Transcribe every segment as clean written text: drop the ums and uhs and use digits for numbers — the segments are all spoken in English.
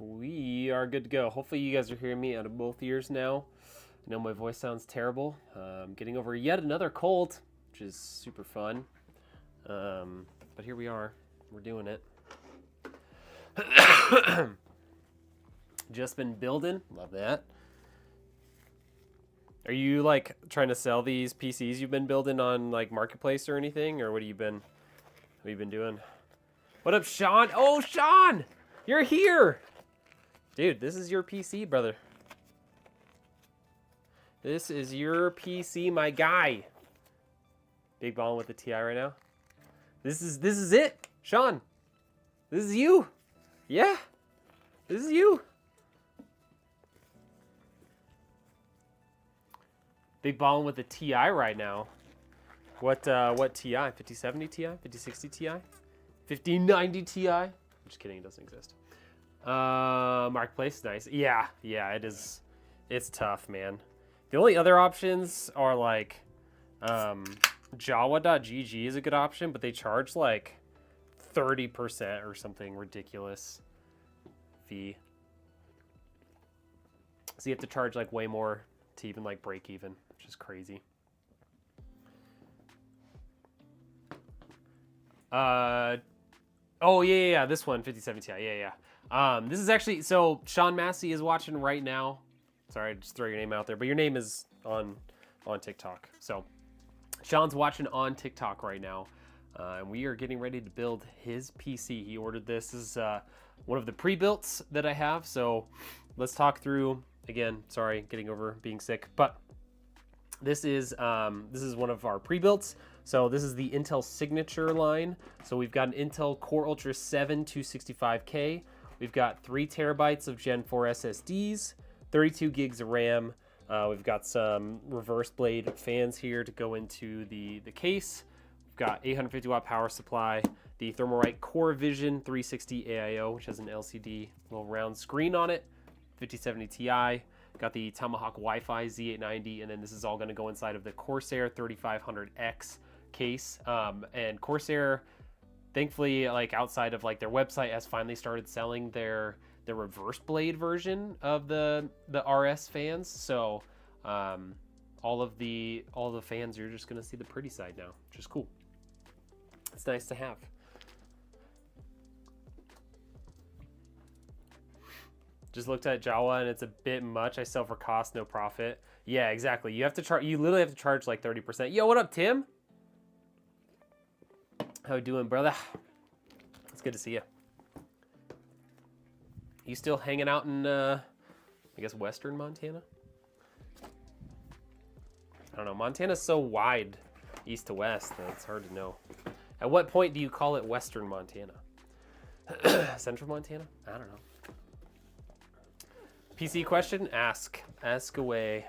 We are good to go. Hopefully you guys are hearing me out of both ears now. I know my voice sounds terrible. I'm getting over yet another cold, which is super fun. But here we are. We're doing it. Just been building. Love that. Are you like trying to sell these PCs you've been building on like Marketplace or anything, or what have you been doing? What up, Sean? Oh, Sean, you're here, dude. This is your PC, brother. This is your PC, my guy. Big ball with the TI right now. This is it, Sean. This is you. Yeah, this is you. Big balling with the TI right now. What TI? 5070 Ti? 5060 Ti? 5090 Ti? I'm just kidding, it doesn't exist. Marketplace is nice. Yeah, it is. It's tough, man. The only other options are like Jawa.gg is a good option, but they charge like 30% or something ridiculous fee. So you have to charge like way more to even like break even, which is crazy. Oh yeah, this one, 5070 Ti, yeah. This is actually, so Sean Massey is watching right now. Sorry, I just throw your name out there, but your name is on TikTok. So Sean's watching on TikTok right now, and we are getting ready to build his PC. He ordered this. This is one of the pre-builts that I have. So let's talk through. Again, sorry, getting over being sick, but this is one of our pre-builts. So this is the Intel Signature line. So we've got an Intel Core Ultra 7 265K. We've got 3 terabytes of Gen 4 SSDs, 32 gigs of RAM. We've got some reverse blade fans here to go into the case. We've got 850 watt power supply, the Thermalright Core Vision 360 AIO, which has an LCD little round screen on it, 5070 Ti. Got the Tomahawk Wi-Fi Z890, and then this is all going to go inside of the Corsair 3500X case. And Corsair, thankfully, like outside of like their website, has finally started selling their reverse blade version of the RS fans. So all the fans, you're just going to see the pretty side now, which is cool. It's nice to have. Just looked at Jawa and it's a bit much. I sell for cost, no profit. Yeah, exactly. You have to charge. You literally have to charge like 30%. Yo, what up, Tim? How you doing, brother? It's good to see you. You still hanging out in, I guess, Western Montana? I don't know. Montana's so wide, east to west, that it's hard to know. At what point do you call it Western Montana? Central Montana? I don't know. PC question? Ask away.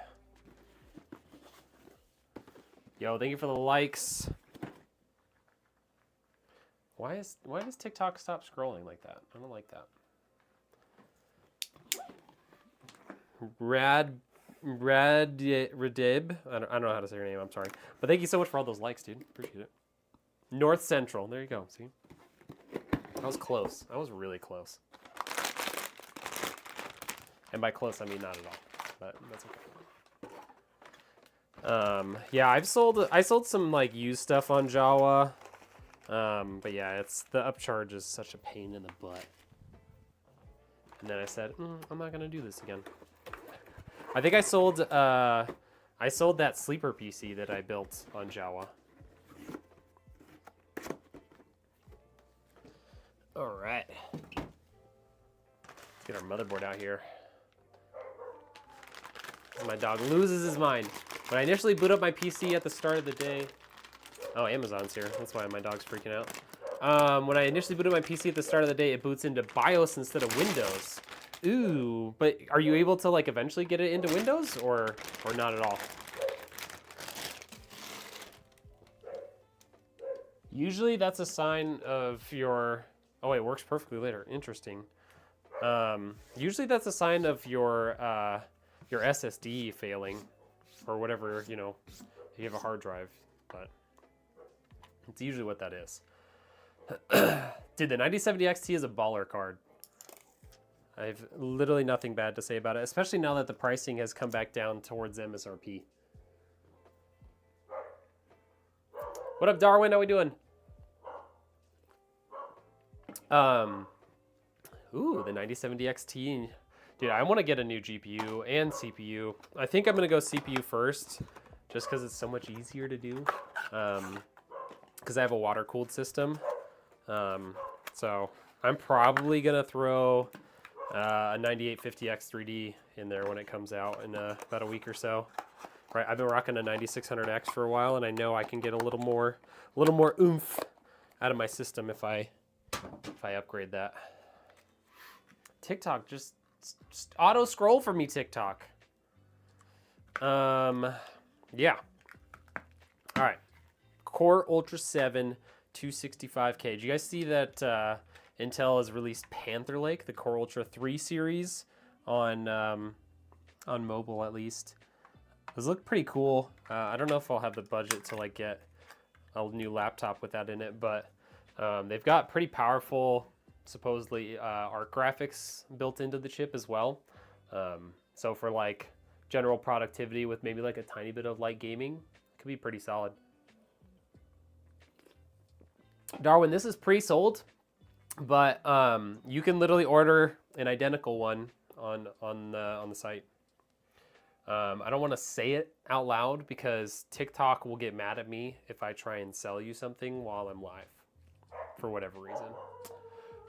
Yo, thank you for the likes. Why does TikTok stop scrolling like that? I don't like that. Radib. I don't know how to say your name. I'm sorry, but thank you so much for all those likes, dude. Appreciate it. North Central. There you go. See, I was close. I was really close. And by close, I mean not at all, but that's okay. Yeah, I sold some like used stuff on Jawa. But yeah, it's the upcharge is such a pain in the butt. And then I said, I'm not gonna do this again. I think I sold that sleeper PC that I built on Jawa. All right, let's get our motherboard out here. My dog loses his mind. When I initially boot up my PC at the start of the day, oh, Amazon's here. That's why my dog's freaking out. When I initially boot up my PC at the start of the day, it boots into BIOS instead of Windows. Ooh, but are you able to like eventually get it into Windows or not at all? Usually that's a sign of your, oh, it works perfectly later. Interesting. Usually that's a sign of your SSD failing or whatever, you know, if you have a hard drive, but it's usually what that is. Dude, the 9070 XT is a baller card. I have literally nothing bad to say about it, especially now that the pricing has come back down towards MSRP. What up, Darwin? How we doing? Ooh, the 9070 XT. Dude, I want to get a new GPU and CPU. I think I'm going to go CPU first, just because it's so much easier to do. Because I have a water-cooled system. So I'm probably going to throw a 9850X3D in there when it comes out in about a week or so. Right, I've been rocking a 9600X for a while, and I know I can get a little more oomph out of my system if I upgrade that. TikTok, just auto scroll for me, TikTok. Yeah. All right. Core Ultra 7 265K. Did you guys see that Intel has released Panther Lake, the Core Ultra 3 series on mobile at least? Those look pretty cool. I don't know if I'll have the budget to like get a new laptop with that in it, but they've got pretty powerful, supposedly art graphics built into the chip as well. So for like general productivity with maybe like a tiny bit of light gaming, it could be pretty solid. Darwin, this is pre-sold, but you can literally order an identical one on the site. I don't want to say it out loud because TikTok will get mad at me if I try and sell you something while I'm live, for whatever reason.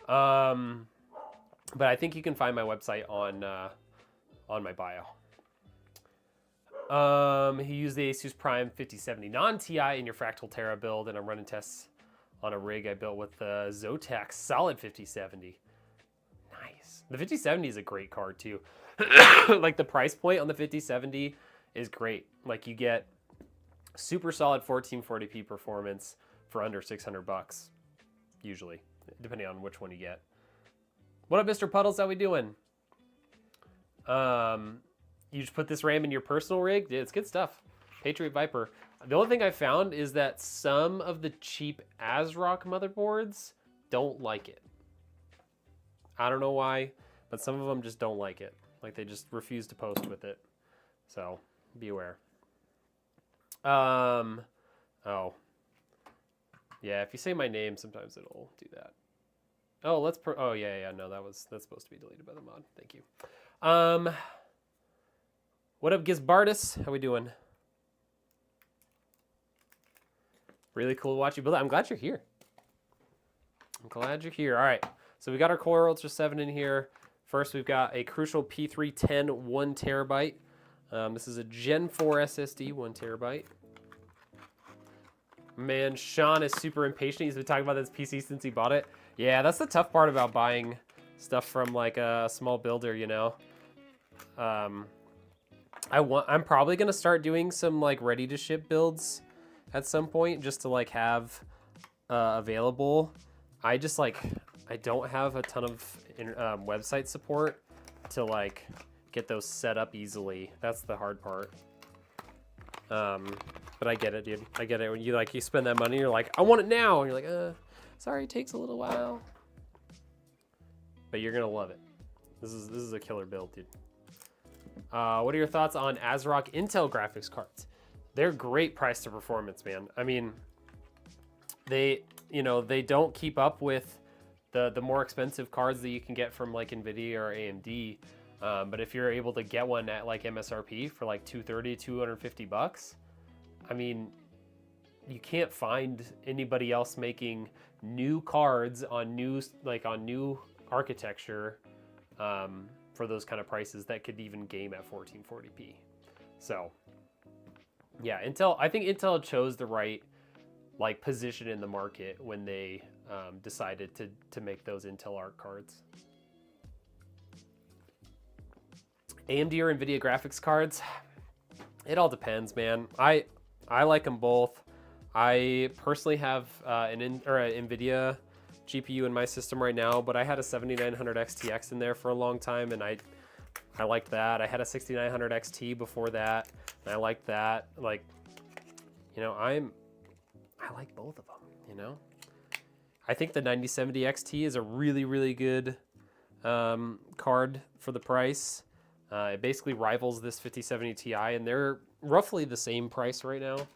But I think you can find my website on my bio. He used the Asus Prime 5070 non-TI in your Fractal Terra build, and I'm running tests on a rig I built with the Zotac Solid 5070. Nice. The 5070 is a great card too. Like the price point on the 5070 is great. Like you get super solid 1440p performance for under 600 bucks, usually, depending on which one you get. What up, Mr. Puddles? How we doing? You just put this RAM in your personal rig? Yeah, it's good stuff. Patriot Viper. The only thing I found is that some of the cheap ASRock motherboards don't like it. I don't know why, but some of them just don't like it. Like they just refuse to post with it. So be aware. Oh. Yeah, if you say my name, sometimes it'll do that. Oh, oh yeah, no, that's supposed to be deleted by the mod. Thank you. What up, Gizbardus? How we doing? Really cool to watch you build it. I'm glad you're here. I'm glad you're here. All right, so we got our Core Ultra 7 in here. First, we've got a Crucial P310 1 terabyte. This is a Gen 4 SSD, 1 terabyte. Man, Sean is super impatient. He's been talking about this PC since he bought it. Yeah, that's the tough part about buying stuff from like a small builder, you know. I'm probably gonna start doing some like ready to ship builds at some point just to like have available. I don't have a ton of website support to like get those set up easily. That's the hard part. But I get it, dude. I get it. When you spend that money, you're like, I want it now. And you're like, sorry, it takes a little while. But you're gonna love it. This is a killer build, dude. What are your thoughts on ASRock Intel graphics cards? They're great price to performance, man. I mean, they don't keep up with the more expensive cards that you can get from like Nvidia or AMD. But if you're able to get one at like MSRP for like $230, $250, I mean, you can't find anybody else making new cards on new architecture for those kind of prices that could even game at 1440p. So yeah, I think Intel chose the right like position in the market when they decided to make those Intel Arc cards. AMD or Nvidia graphics cards? It all depends, man. I like them both. I personally have an Nvidia GPU in my system right now, but I had a 7900 XTX in there for a long time, and I liked that. I had a 6900 XT before that, and I liked that. Like, you know, I like both of them, you know? I think the 9070 XT is a really, really good card for the price. It basically rivals this 5070 Ti, and they're roughly the same price right now.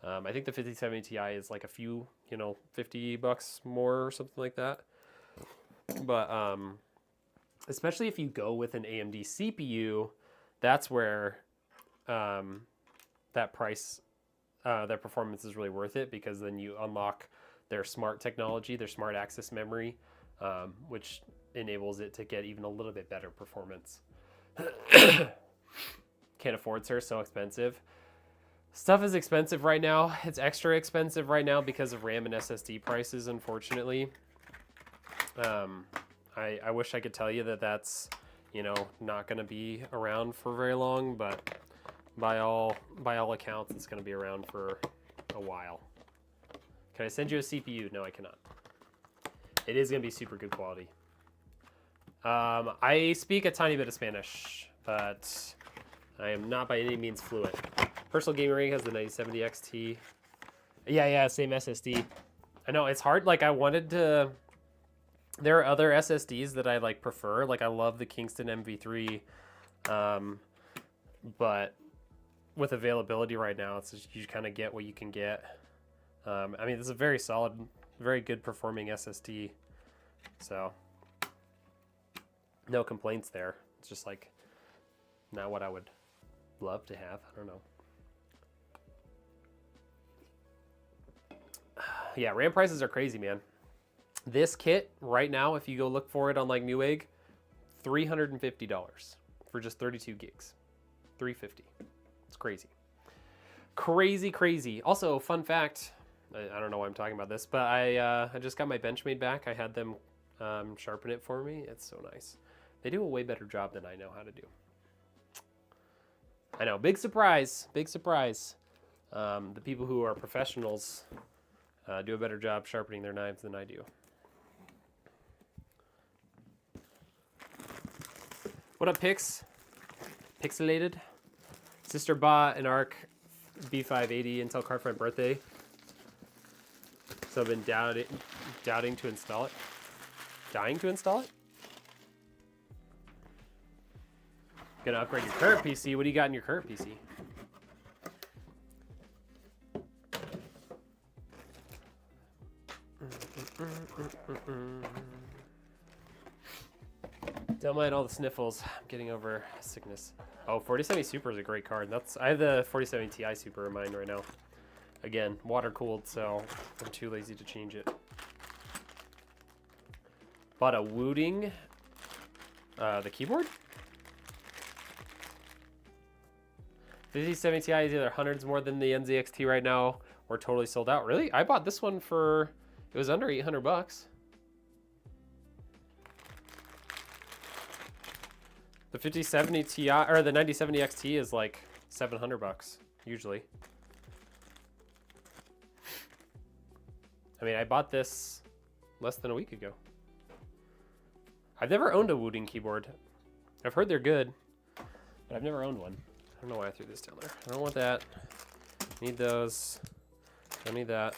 I think the 5070 Ti is like a few, $50 more or something like that. But especially if you go with an AMD CPU, that's where that price, that performance is really worth it, because then you unlock their smart technology, their smart access memory, which enables it to get even a little bit better performance. Can't afford, sir, so expensive. Stuff is expensive right now. It's extra expensive right now because of RAM and SSD prices, unfortunately. I wish I could tell you that that's, not going to be around for very long, but by all accounts, it's going to be around for a while. Can I send you a CPU? No, I cannot. It is going to be super good quality. I speak a tiny bit of Spanish, but I am not by any means fluent. Personal gaming rig has the 9070 XT. Yeah, same SSD. I know, it's hard. Like, I wanted to... There are other SSDs that I, prefer. Like, I love the Kingston MV3. But with availability right now, it's just, you kind of get what you can get. I mean, this is a very solid, very good performing SSD. So, no complaints there. It's just, not what I would love to have. I don't know. Yeah, RAM prices are crazy, man. This kit right now, if you go look for it on Newegg, $350 for just 32 gigs. $350. It's crazy. Crazy. Also, fun fact, I don't know why I'm talking about this, but I just got my Benchmade back. I had them sharpen it for me. It's so nice. They do a way better job than I know how to do. I know, big surprise. The people who are professionals do a better job sharpening their knives than I do. What up, Pix? Pixelated? Sister bought an ARC B580 Intel card for my birthday, so I've been doubting to install it. Dying to install it? Gonna upgrade your current PC. What do you got in your current PC? Don't mind all the sniffles. I'm getting over sickness. Oh, 4070 Super is a great card. I have the 4070 Ti Super in mine right now. Again, water cooled, so I'm too lazy to change it. Bought a Wooting, the keyboard. 5070 Ti is either hundreds more than the NZXT right now, or totally sold out. Really? I bought this one for, it was under 800 bucks. The 5070 Ti, or the 9070 XT is like 700 bucks, usually. I mean, I bought this less than a week ago. I've never owned a Wooting keyboard. I've heard they're good, but I've never owned one. I don't know why I threw this down there. I don't want that. Need those. Don't need that.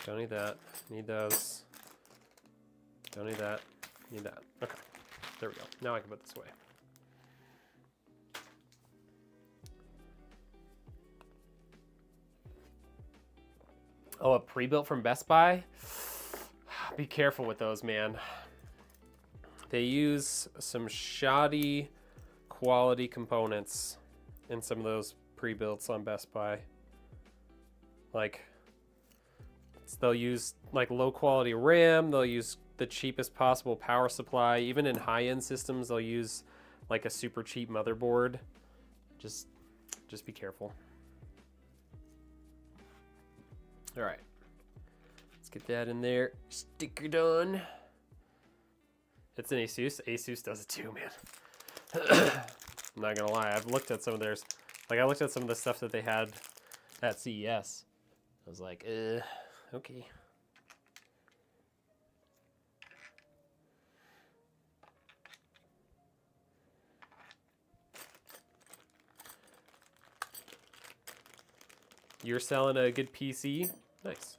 Don't need that. Need those. Don't need that. Need that. Okay. There we go. Now I can put this away. Oh, a pre-built from Best Buy? Be careful with those, man. They use some shoddy quality components in some of those pre-builts on Best Buy. They'll use low quality RAM, they'll use the cheapest possible power supply. Even in high-end systems, they'll use a super cheap motherboard. Just be careful. All right, let's get that in there. Sticker it on. It's an Asus. Asus does it too, man. I'm not gonna lie. I've looked at some of theirs. I looked at some of the stuff that they had at CES. I was like, okay. You're selling a good PC? Nice.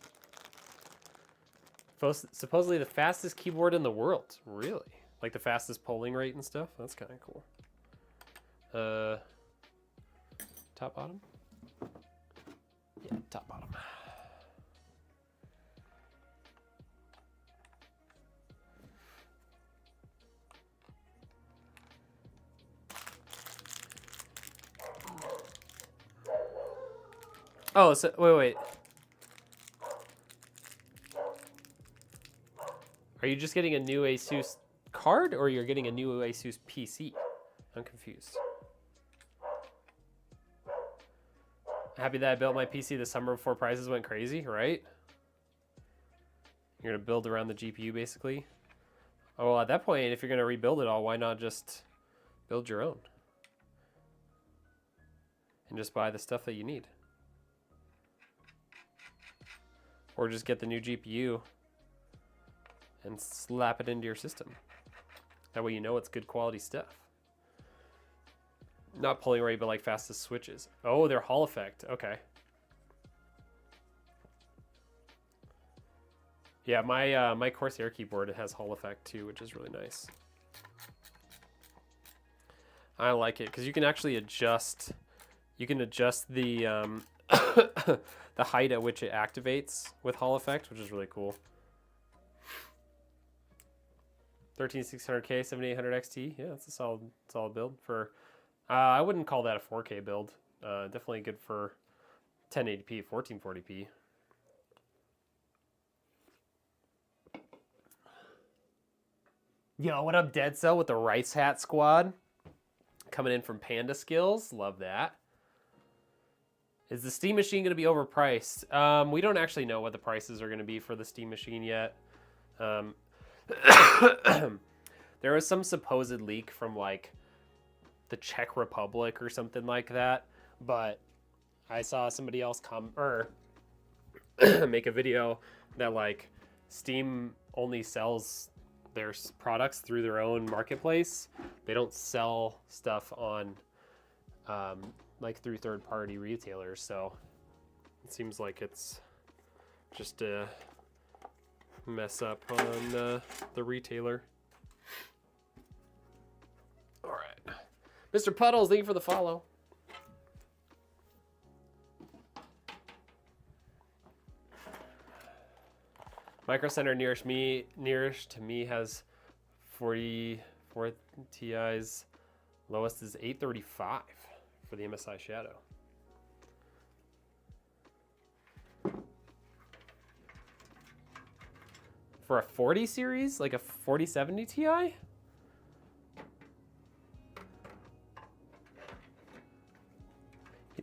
Supposedly the fastest keyboard in the world. Really? Like the fastest polling rate and stuff. That's kind of cool. Top bottom? Yeah, top bottom. Oh, so wait. Are you just getting a new ASUS card, or you're getting a new ASUS PC? I'm confused. Happy that I built my PC the summer before prices went crazy, right? You're gonna build around the GPU basically. Oh, well, at that point, if you're gonna rebuild it all, why not just build your own? And just buy the stuff that you need. Or just get the new GPU and slap it into your system. That way you know it's good quality stuff. Not polling rate, but like fastest switches. Oh, they're Hall effect. Okay. Yeah, my Corsair keyboard has Hall effect too, which is really nice. I like it because you can actually adjust. You can adjust the the height at which it activates with Hall effect, which is really cool. 13600K, 7800 XT. Yeah, that's a solid build for. I wouldn't call that a 4K build. Definitely good for 1080p, 1440p. Yo, what up, Dead Cell with the Rice Hat Squad? Coming in from Panda Skills. Love that. Is the Steam Machine going to be overpriced? We don't actually know what the prices are going to be for the Steam Machine yet. There was some supposed leak from like the Czech Republic or something like that, but I saw somebody else make a video that like Steam only sells their products through their own marketplace. They don't sell stuff on like through third-party retailers, so it seems like it's just a mess up on the retailer. All right, Mr. Puddles, thank you for the follow. Micro Center nearest to me has 44 Ti's. Lowest is 835 for the MSI Shadow. For a 40 series, like a 4070 Ti? You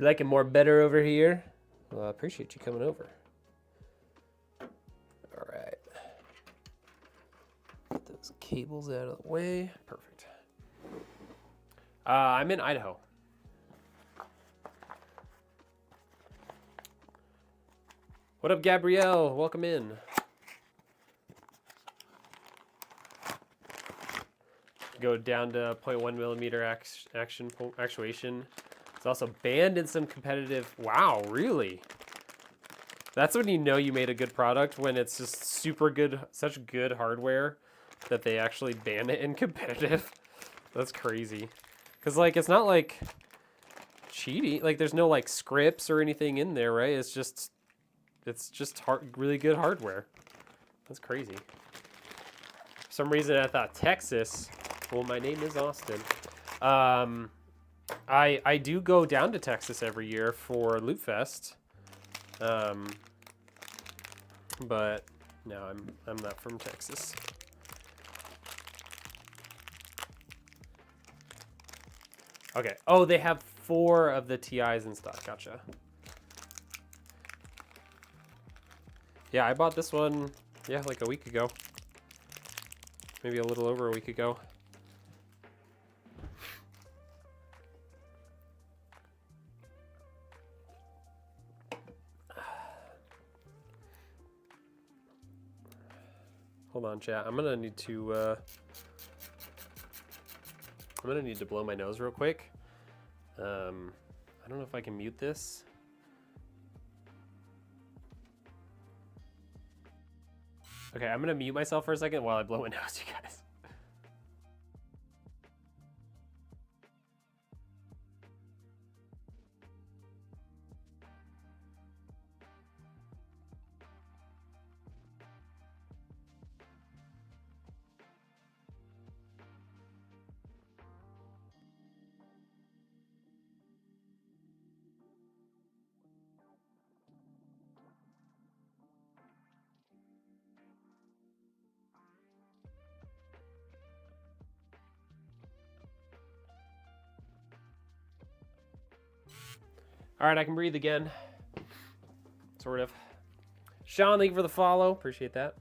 like it more better over here? Well, I appreciate you coming over. All right. Put those cables out of the way. Perfect. I'm in Idaho. What up, Gabrielle? Welcome in. Go down to 0.1 millimeter actuation. It's also banned in some competitive. Wow, really? That's when you know you made a good product, when it's just super good, such good hardware that they actually ban it in competitive. That's crazy. Because like it's not like cheating. Like there's no like scripts or anything in there, right? It's just really good hardware. That's crazy. For some reason I thought Texas. Well, my name is Austin. I do go down to Texas every year for Loot Fest. But no, I'm not from Texas. Okay. Oh, they have 4 of the TIs in stock. Gotcha. Yeah, I bought this one, yeah, like a week ago. Maybe a little over a week ago. Hold on, chat. I'm gonna need to blow my nose real quick. I don't know if I can mute this. Okay, I'm gonna mute myself for a second while I blow my nose, you guys. All right, I can breathe again. Sort of. Sean, thank you for the follow. Appreciate that.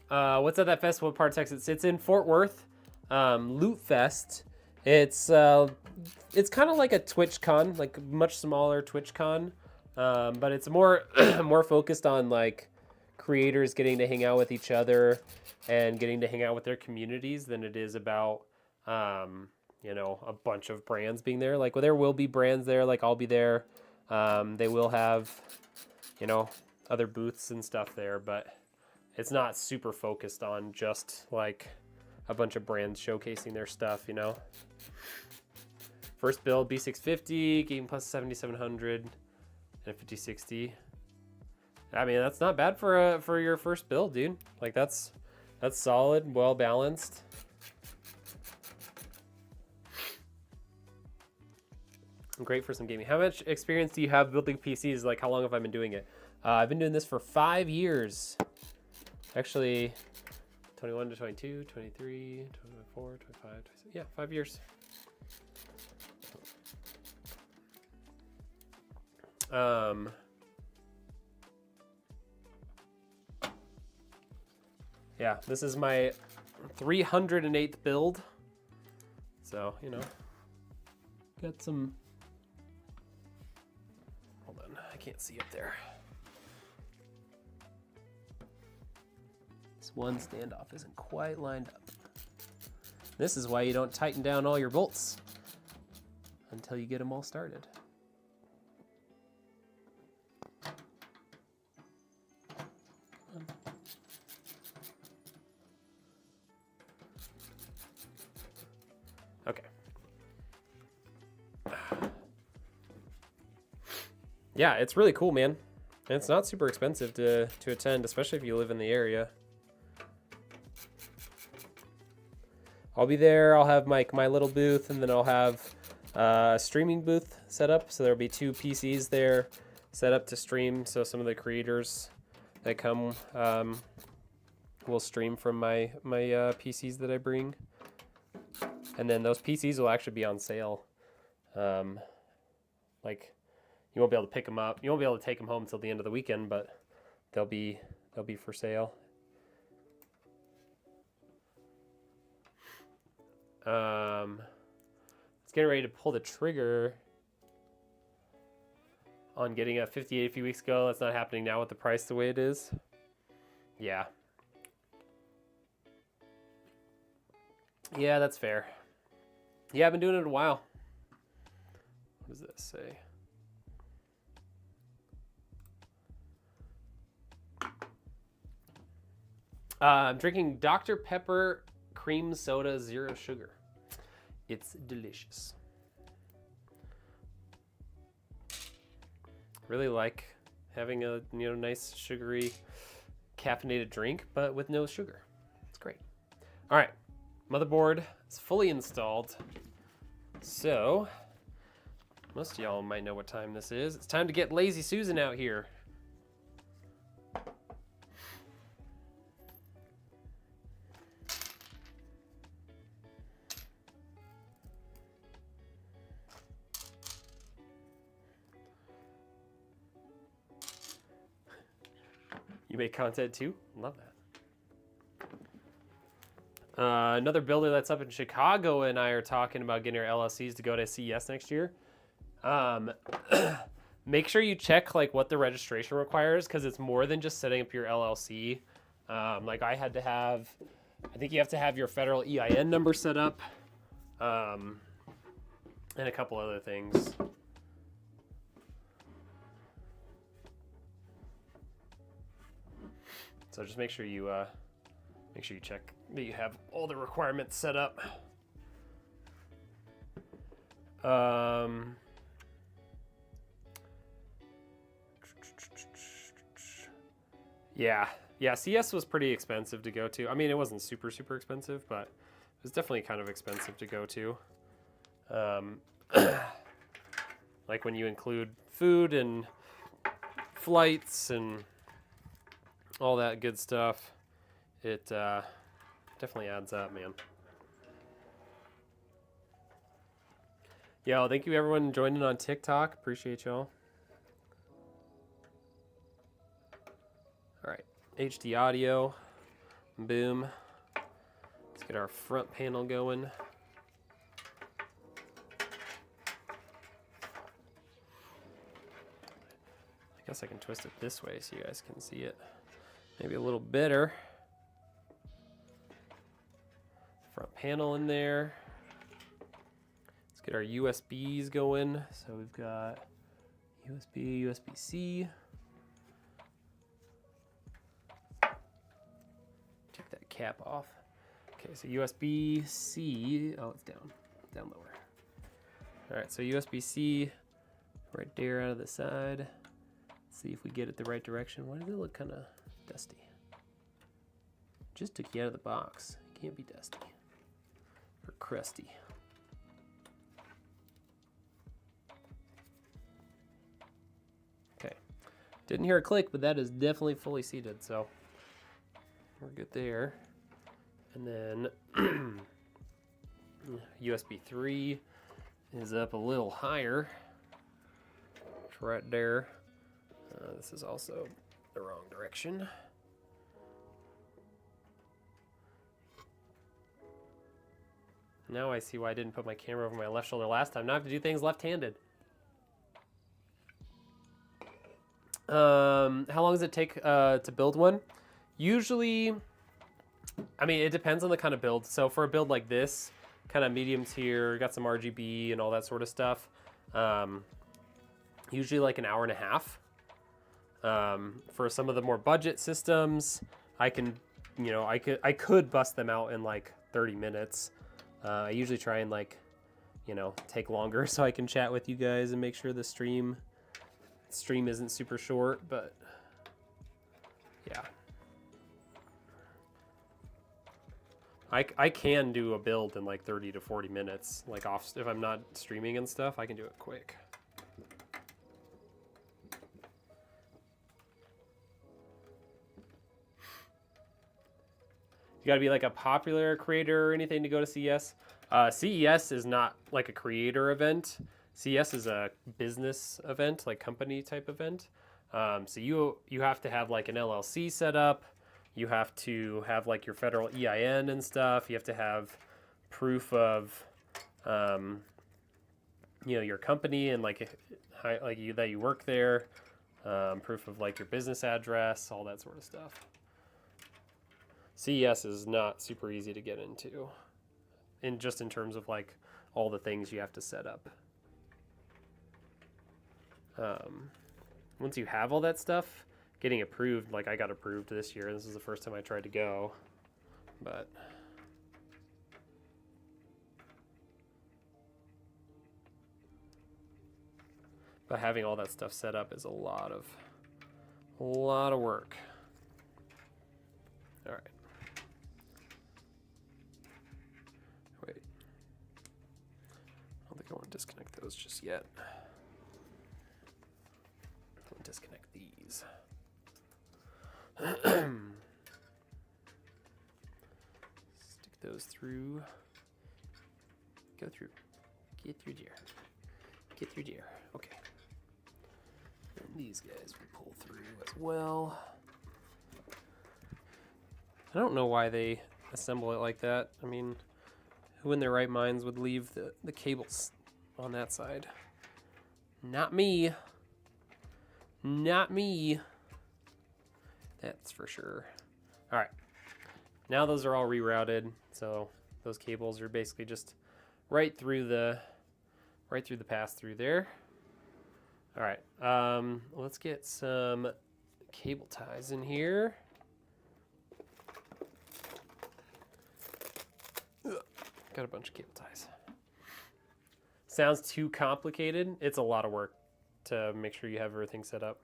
What's at that festival? What part of Texas? It's in Fort Worth. Loot Fest. It's kind of like a TwitchCon, like much smaller TwitchCon, but it's more more focused on like creators getting to hang out with each other and getting to hang out with their communities than it is about you know, a bunch of brands being there. Like, well, there will be brands there. Like, I'll be there. They will have, you know, other booths and stuff there, but it's not super focused on just like a bunch of brands showcasing their stuff, you know. First build, B650, Game Plus 7700, and a 5060. I mean, that's not bad for your first build, dude. Like, that's solid, well balanced. Great for some gaming. How much experience do you have building PCs? Like, how long have I been doing it? I've been doing this for 5 years. Actually, 21 to 22, 23, 24, 25, 26. Yeah, 5 years. Yeah, this is my 308th build. So, you know, got some... Hold on, I can't see up there. This one standoff isn't quite lined up. This is why you don't tighten down all your bolts until you get them all started. Okay. Yeah, it's really cool, man. And it's not super expensive to attend, especially if you live in the area. I'll be there. I'll have my little booth, and then I'll have a streaming booth set up. So there'll be 2 PCs there set up to stream. So some of the creators that come will stream from my PCs that I bring. And then those PCs will actually be on sale. Like, you won't be able to pick them up. You won't be able to take them home until the end of the weekend, but they'll be for sale. It's getting ready to pull the trigger on getting a 58 a few weeks ago. That's not happening now with the price the way it is. Yeah. Yeah, that's fair. Yeah, I've been doing it a while. What does that say? I'm drinking Dr. Pepper cream soda, 0 sugar. It's delicious. Really like having a nice sugary caffeinated drink, but with no sugar. It's great. All right, motherboard is fully installed. So most of y'all might know what time this is. It's time to get Lazy Susan out here. You make content too? Love that. Another builder that's up in Chicago and I are talking about getting our LLCs to go to CES next year. Make sure you check like what the registration requires, because it's more than just setting up your LLC. Like I had to have, I think you have to have your federal EIN number set up, and a couple other things. So just make sure you check that you have all the requirements set up. Yeah, CS was pretty expensive to go to. I mean, it wasn't super expensive, but it was definitely kind of expensive to go to. Like when you include food and flights and all that good stuff, it definitely adds up, man. Yo, thank you everyone joining on TikTok. Appreciate y'all. All right, HD audio. Boom. Let's get our front panel going. I guess I can twist it this way so you guys can see it. Maybe a little better. Front panel in there. Let's get our USBs going. So we've got USB, USB-C. Take that cap off. Okay, so USB-C. Oh, it's down lower. All right, so USB-C right there out of the side. See if we get it the right direction. Why does it look kind of dusty? Just took you out of the box. It can't be dusty or crusty. Okay, didn't hear a click, but that is definitely fully seated, so we're good there. And then USB 3 is up a little higher. It's right there. This is also the wrong direction. Now I see why I didn't put my camera over my left shoulder last time. Now I have to do things left-handed. How long does it take to build one? Usually, I mean, it depends on the kind of build. So for a build like this, kind of medium tier, got some RGB and all that sort of stuff, usually like an hour and a half. For some of the more budget systems, I can, you know, I could bust them out in like 30 minutes. I usually try and like, you know, take longer so I can chat with you guys and make sure the stream isn't super short, but yeah. I can do a build in like 30 to 40 minutes, like off, if I'm not streaming and stuff, I can do it quick. You gotta be like a popular creator or anything to go to CES. CES is not like a creator event. CES is a business event, like company type event. So you have to have like an LLC set up. You have to have like your federal EIN and stuff. You have to have proof of, you know, your company and like that you work there. Proof of like your business address, all that sort of stuff. CES is not super easy to get into, in terms of like all the things you have to set up. Once you have all that stuff, getting approved, like I got approved this year. This is the first time I tried to go, but having all that stuff set up is a lot of work. All right. Wait. I don't think I want to disconnect those just yet. I'll disconnect these. Stick those through. Go through. Get through, dear. Get through, dear. Okay. And these guys will pull through as well. I don't know why they assemble it like that. I mean, who in their right minds would leave the cables on that side? Not me. Not me. That's for sure. All right. Now those are all rerouted, so those cables are basically just right through the pass through there. All right. Let's get some cable ties in here. Got a bunch of cable ties. Sounds too complicated. It's a lot of work to make sure you have everything set up.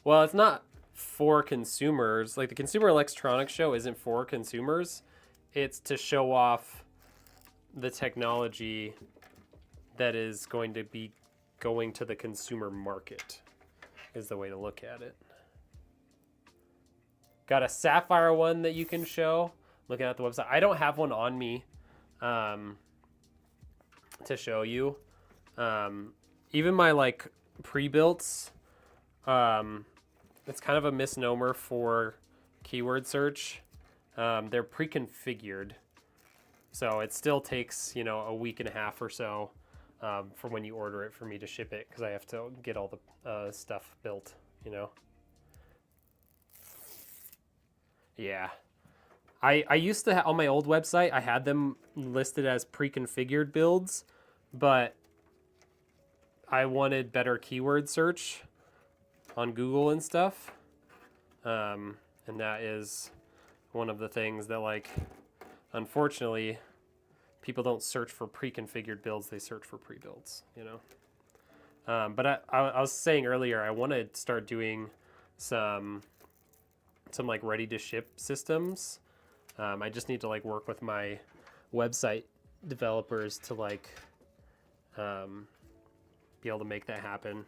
Well, it's not for consumers. Like the Consumer Electronics Show isn't for consumers. It's to show off the technology that is going to be going to the consumer market, is the way to look at it. Got a sapphire one that you can show. looking at the website. I don't have one on me to show you. Even my like pre-builts, it's kind of a misnomer for keyword search. They're pre-configured, so it still takes, you know, a week and a half or so from when you order it for me to ship it, because I have to get all the stuff built, you know. Yeah. I used to, on my old website, I had them listed as pre-configured builds, but I wanted better keyword search on Google and stuff. And that is one of the things that, like, unfortunately, people don't search for pre-configured builds, they search for pre-builds, you know. But I was saying earlier, I want to start doing some like ready to ship systems. I just need to like work with my website developers to like be able to make that happen.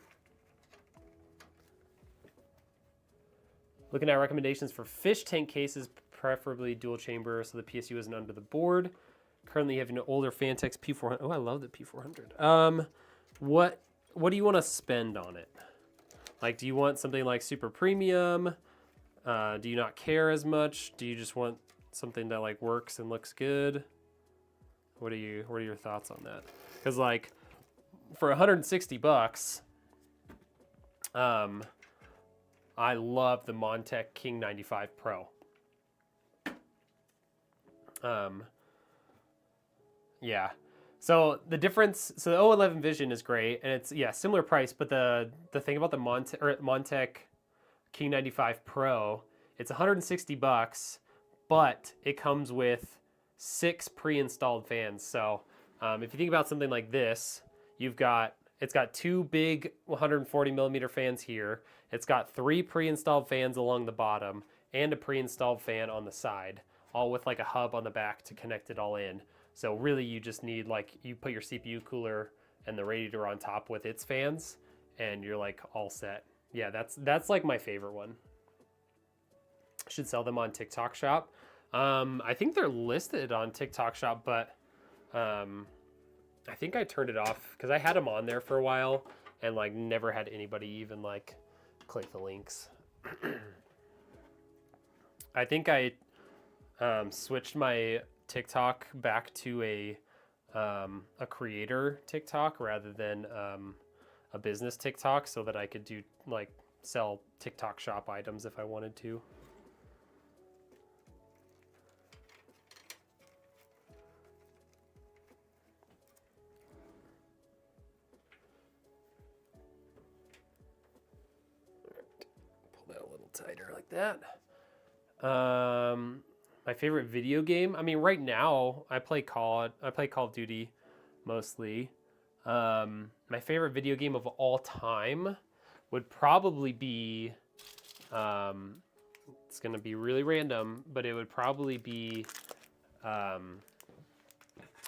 Looking at recommendations for fish tank cases, preferably dual chamber, so the PSU isn't under the board. Currently having an older Fantex P400. Oh, I love the P400. What do you want to spend on it? Like, do you want something like super premium? Do you not care as much? Do you just want something that like works and looks good? What are your thoughts on that? Because like for 160 bucks, I love the Montech King 95 Pro. Yeah. So the difference, so the O11 Vision is great, and it's, yeah, similar price, but the thing about the Montech King 95 Pro, it's 160 bucks, but it comes with 6 pre-installed fans. So if you think about something like this, it's got 2 big 140 millimeter fans here. It's got 3 pre-installed fans along the bottom and a pre-installed fan on the side, all with like a hub on the back to connect it all in. So really you just need, like, you put your CPU cooler and the radiator on top with its fans and you're like all set. Yeah, that's like my favorite one. Should sell them on TikTok Shop. I think they're listed on TikTok Shop, but I think I turned it off because I had them on there for a while and like never had anybody even like click the links. I think I switched my TikTok back to a creator TikTok rather than a business TikTok, so that I could do like sell TikTok Shop items if I wanted to. Pull that a little tighter like that. My favorite video game. I mean, right now I play Call of Duty mostly. My favorite video game of all time would probably be, it's gonna be really random, but it would probably be,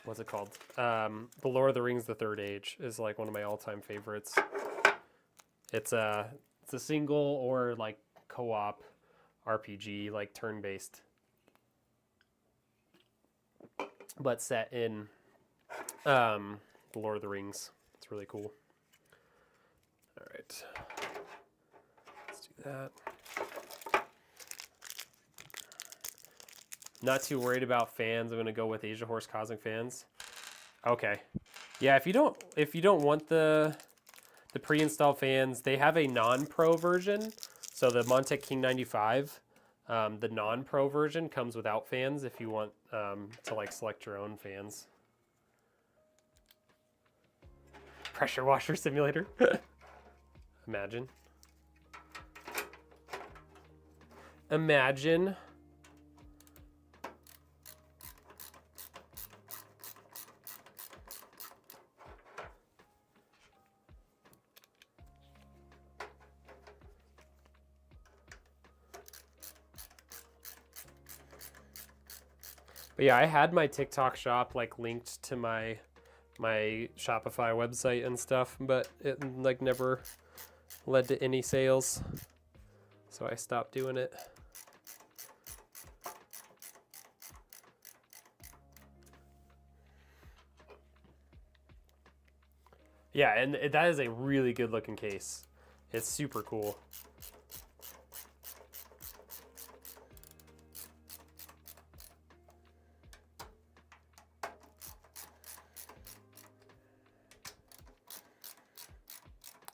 what's it called? The Lord of the Rings: The Third Age is like one of my all-time favorites. It's a single or like co-op RPG, like turn-based, but set in the Lord of the Rings. It's really cool. All right, let's do that. Not too worried about fans. I'm gonna go with Asia Horse Cosmic fans. Okay, yeah. If you don't want the pre-installed fans, they have a non-pro version. So the Montech King 95, the non-pro version comes without fans if you want to like select your own fans. Pressure washer simulator. Imagine. Imagine. But yeah, I had my TikTok shop like linked to my Shopify website and stuff, but it like never led to any sales, so I stopped doing it. Yeah, and that is a really good looking case. It's super cool.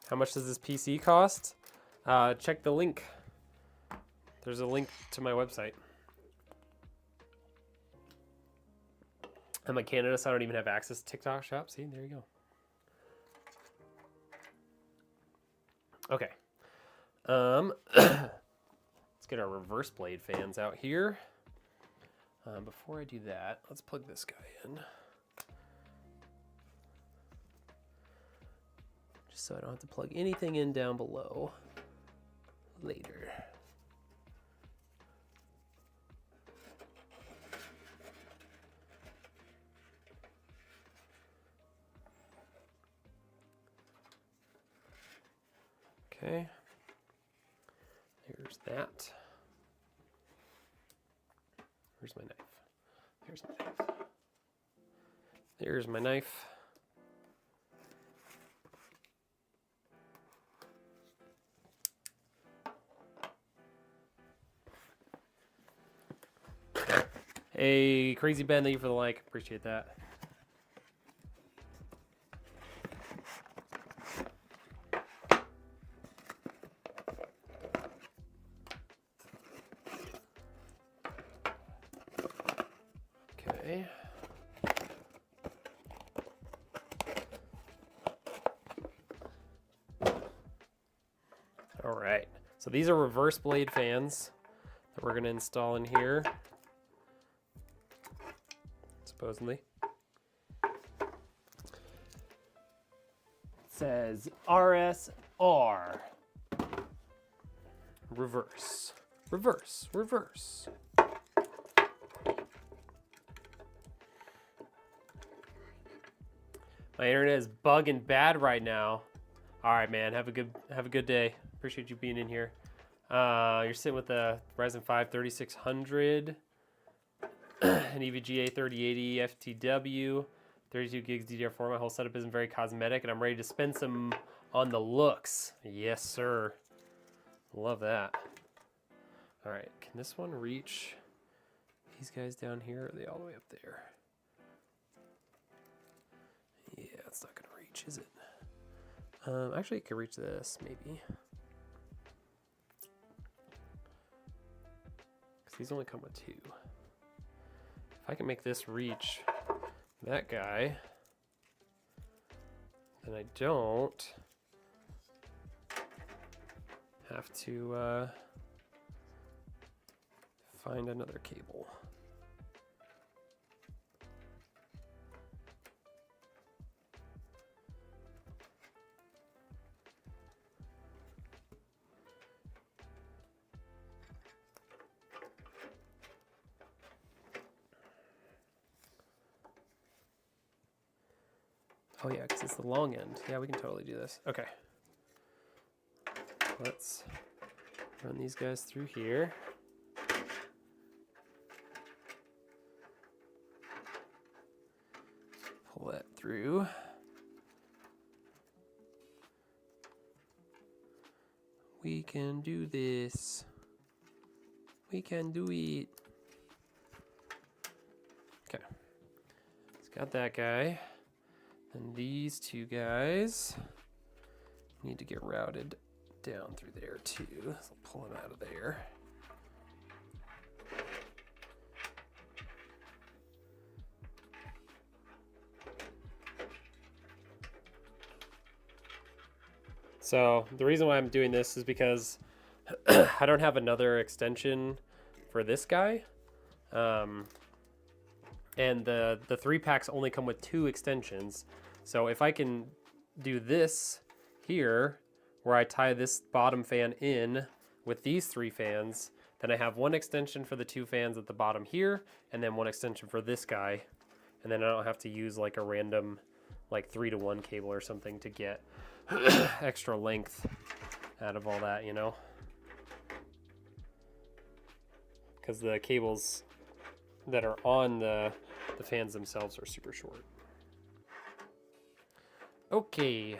How much does this PC cost? Check the link. There's a link to my website. I'm in Canada, so I don't even have access to TikTok Shop. See, there you go. Okay. Let's get our reverse blade fans out here. Before I do that, let's plug this guy in. Just so I don't have to plug anything in down below later. Okay, there's that. Where's my knife? There's my knife. There's my knife. Hey, Crazy Ben, thank you for the like. Appreciate that. Okay. All right. So these are reverse blade fans that we're going to install in here. Supposedly. It says RSR. Reverse. Reverse. Reverse. My internet is bugging bad right now. All right, man. Have a good day. Appreciate you being in here. You're sitting with the Ryzen 5 3600, an EVGA 3080 FTW, 32 gigs DDR4. My whole setup isn't very cosmetic, and I'm ready to spend some on the looks. Yes, sir. Love that. All right. Can this one reach these guys down here? Or are they all the way up there? Yeah, it's not gonna reach, is it? Actually, it could reach this, maybe. Because these only come with 2. If I can make this reach that guy, then I don't have to find another cable. Oh yeah, because it's the long end. Yeah, we can totally do this. Okay. Let's run these guys through here. Pull that through. We can do this. We can do it. Okay. It's got that guy. And these 2 guys need to get routed down through there too. So I'll pull them out of there. So the reason why I'm doing this is because I don't have another extension for this guy. And the 3-packs only come with 2 extensions. So if I can do this here, where I tie this bottom fan in with these 3 fans, then I have 1 extension for the 2 fans at the bottom here, and then 1 extension for this guy. And then I don't have to use like a random like 3-to-1 cable or something to get extra length out of all that, you know? Because the cables that are on the fans themselves are super short. Okay,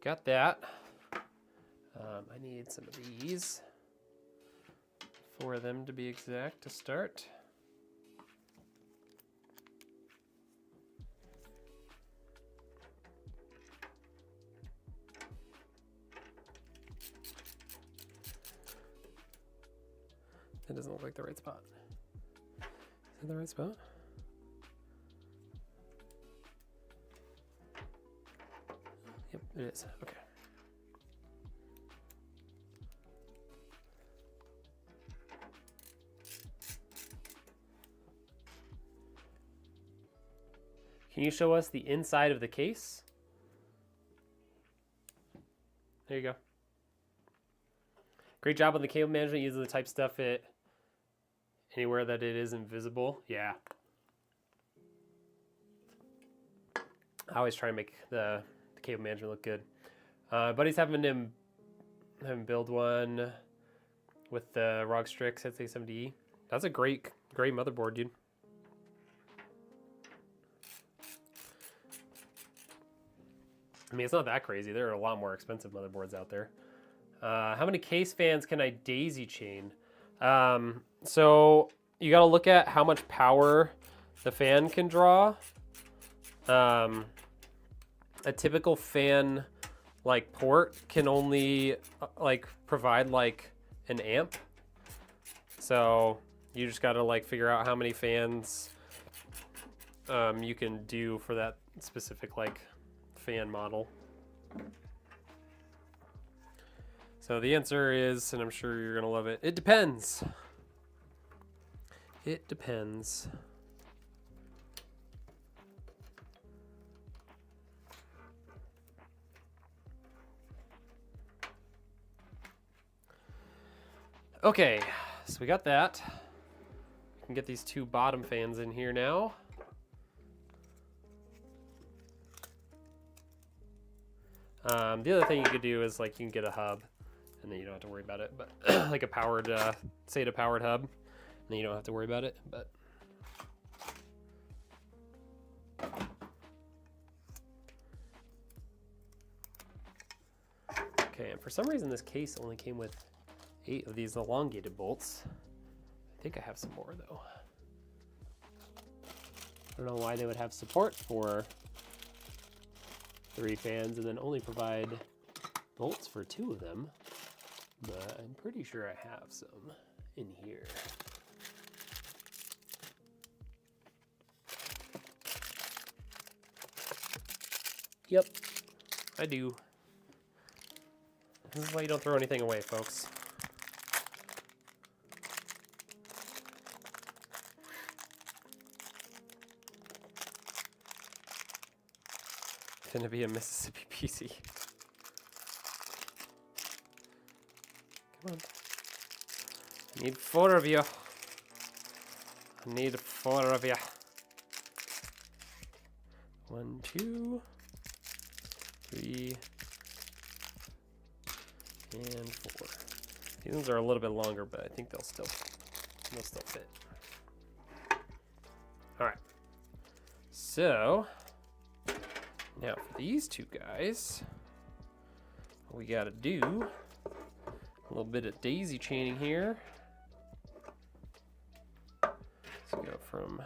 got that. I need some of these, 4 of them to be exact to start. That doesn't look like the right spot. Is that the right spot? Yep, it is. Okay. Can you show us the inside of the case? There you go. Great job on the cable management using the type stuff it anywhere that it is invisible. Yeah. I always try and make the cable management look good. Buddy's having him build one with the ROG Strix SA70E. That's a great motherboard, dude. I mean, it's not that crazy. There are a lot more expensive motherboards out there. How many case fans can I daisy chain? So you got to look at how much power the fan can draw. A typical fan like port can only like provide like an amp. So you just got to like figure out how many fans you can do for that specific like fan model. So the answer is, and I'm sure you're gonna love it, it depends. It depends. Okay, so we got that. We can get these 2 bottom fans in here now. The other thing you could do is like you can get a hub and then you don't have to worry about it, but like a powered SATA powered hub, and then you don't have to worry about it. But okay, and for some reason this case only came with 8 of these elongated bolts. I think I have some more though. I don't know why they would have support for 3 fans and then only provide bolts for 2 of them, but I'm pretty sure I have some in here. Yep, I do. This is why you don't throw anything away, folks. Gonna be a Mississippi PC. Come on. I need 4 of you. I need 4 of you. 1, 2, 3, and 4. These ones are a little bit longer, but I think they'll still fit. All right. So now for these 2 guys, what we gotta do a little bit of daisy chaining here. Let's go from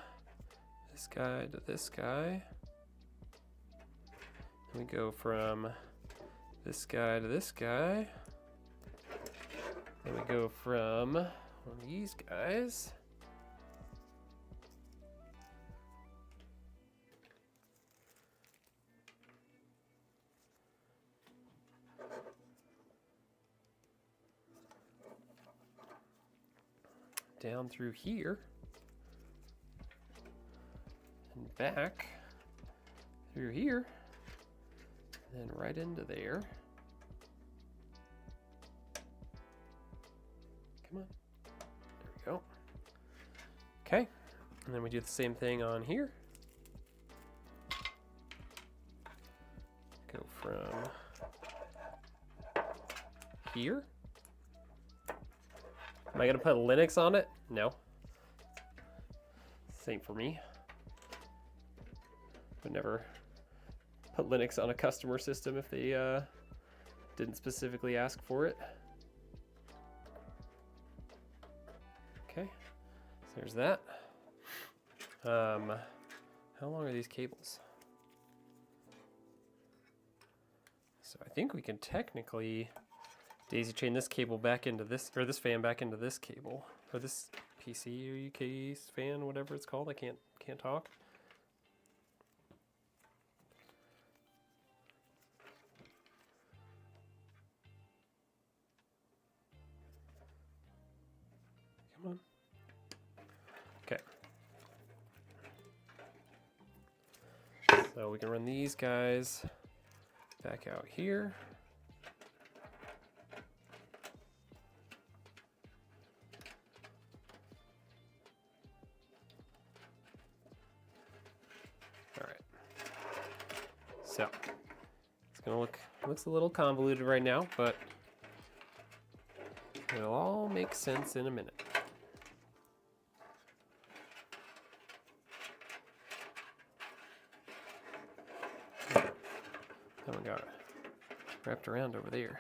this guy to this guy. And we go from this guy to this guy. Then we go from one of these guys down through here and back through here and then right into there. Come on. There we go. Okay. And then we do the same thing on here. Go from here. Am I gonna put Linux on it? No. Same for me. Would never put Linux on a customer system if they didn't specifically ask for it. Okay, so there's that. How long are these cables? So I think we can technically daisy chain this cable back into this, or this fan back into this cable, or this PC or UK fan, whatever it's called. I can't talk. Come on. Okay. So we can run these guys back out here. All right. So it's gonna looks a little convoluted right now, but it'll all make sense in a minute. That one got wrapped around over there.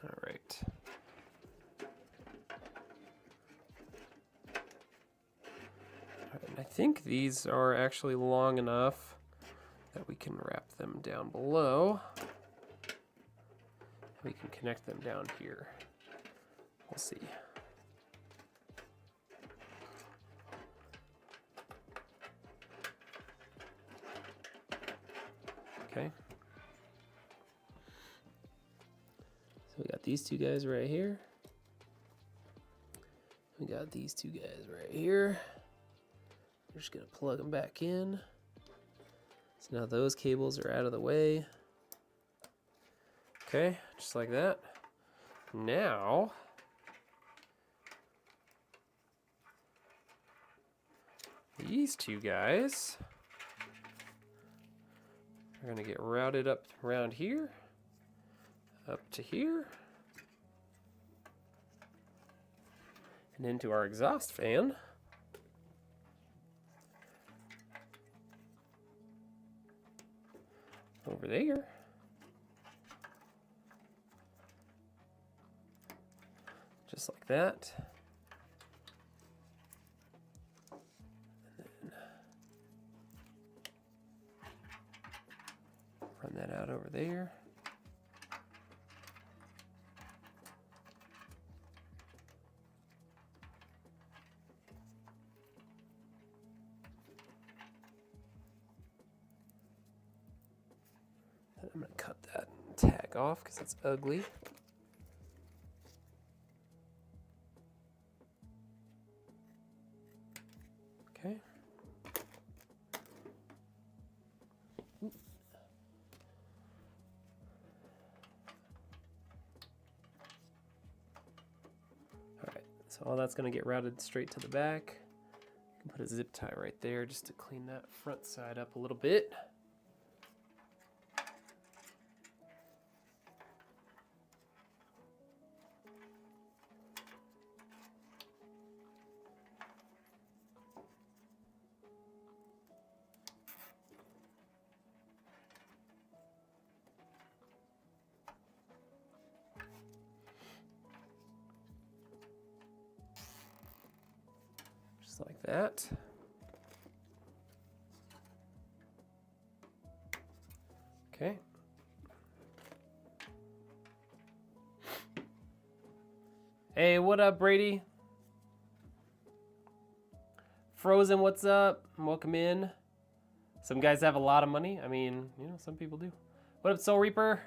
All right. And I think these are actually long enough that we can wrap them down below. We can connect them down here. We'll see. Okay. So we got these two guys right here. We got these two guys right here. We're just gonna plug them back in. So now those cables are out of the way. Okay, just like that. Now, these two guys are gonna get routed up around here, up to here, and into our exhaust fan. Over there. Just like that. And then run that out over there. I'm going to cut that tag off because it's ugly. Okay. Alright, so all that's going to get routed straight to the back. You can put a zip tie right there just to clean that front side up a little bit. Just like that. Okay. Hey, what up, Brady? Frozen, what's up? Welcome in. Some guys have a lot of money. I mean, you know, some people do. What up, Soul Reaper?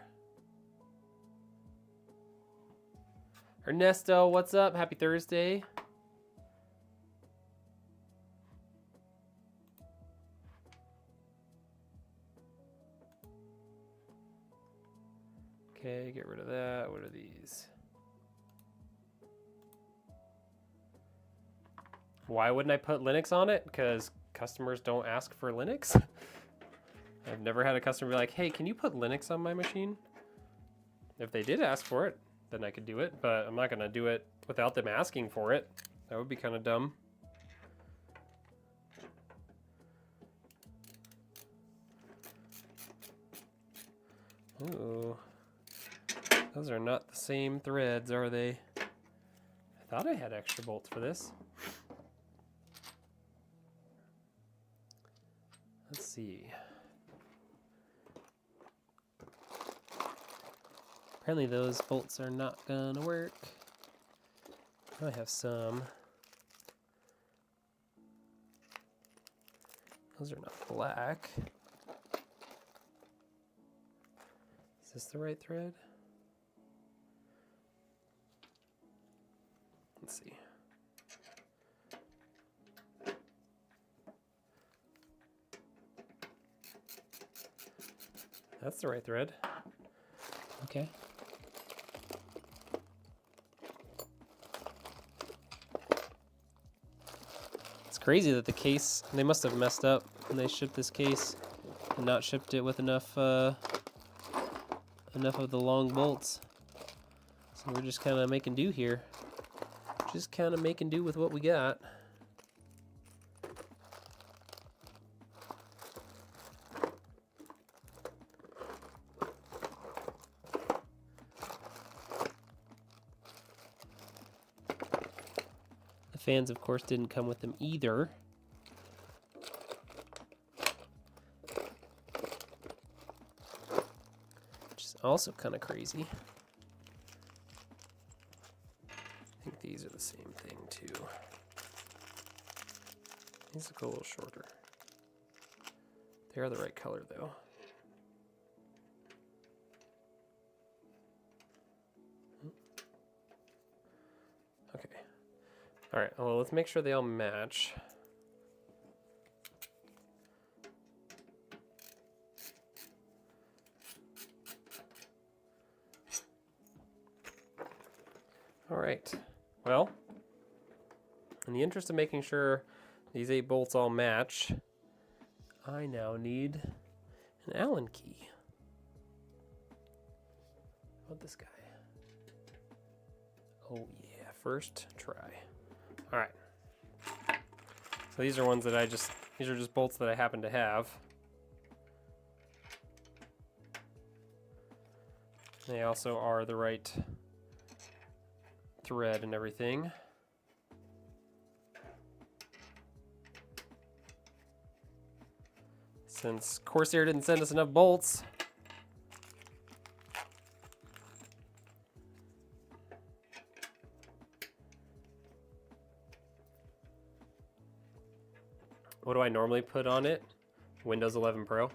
Ernesto, what's up? Happy Thursday. Okay, get rid of that. What are these? Why wouldn't I put Linux on it? Because customers don't ask for Linux. I've never had a customer be like, hey, can you put Linux on my machine? If they did ask for it, then I could do it, but I'm not gonna do it without them asking for it. That would be kind of dumb. Ooh. Those are not the same threads, are they? I thought I had extra bolts for this. Let's see. Apparently those bolts are not gonna work. I have some. Those are not black. Is this the right thread? Let's see. That's the right thread. Okay. It's crazy that the case, they must have messed up when they shipped this case and not shipped it with enough enough of the long bolts. So we're just kind of making do here. Just kind of making do with what we got. The fans, of course, didn't come with them either. Which is also kind of crazy. I think these are the same thing too. These look a little shorter. They are the right color though. Okay. All right, well, let's make sure they all match. All right, well, in the interest of making sure these 8 bolts all match, I now need an Allen key. How about this guy? Oh yeah, first try. All right. So these are ones that these are just bolts that I happen to have. They also are the right thread and everything. Since Corsair didn't send us enough bolts, what do I normally put on it? Windows 11 Pro.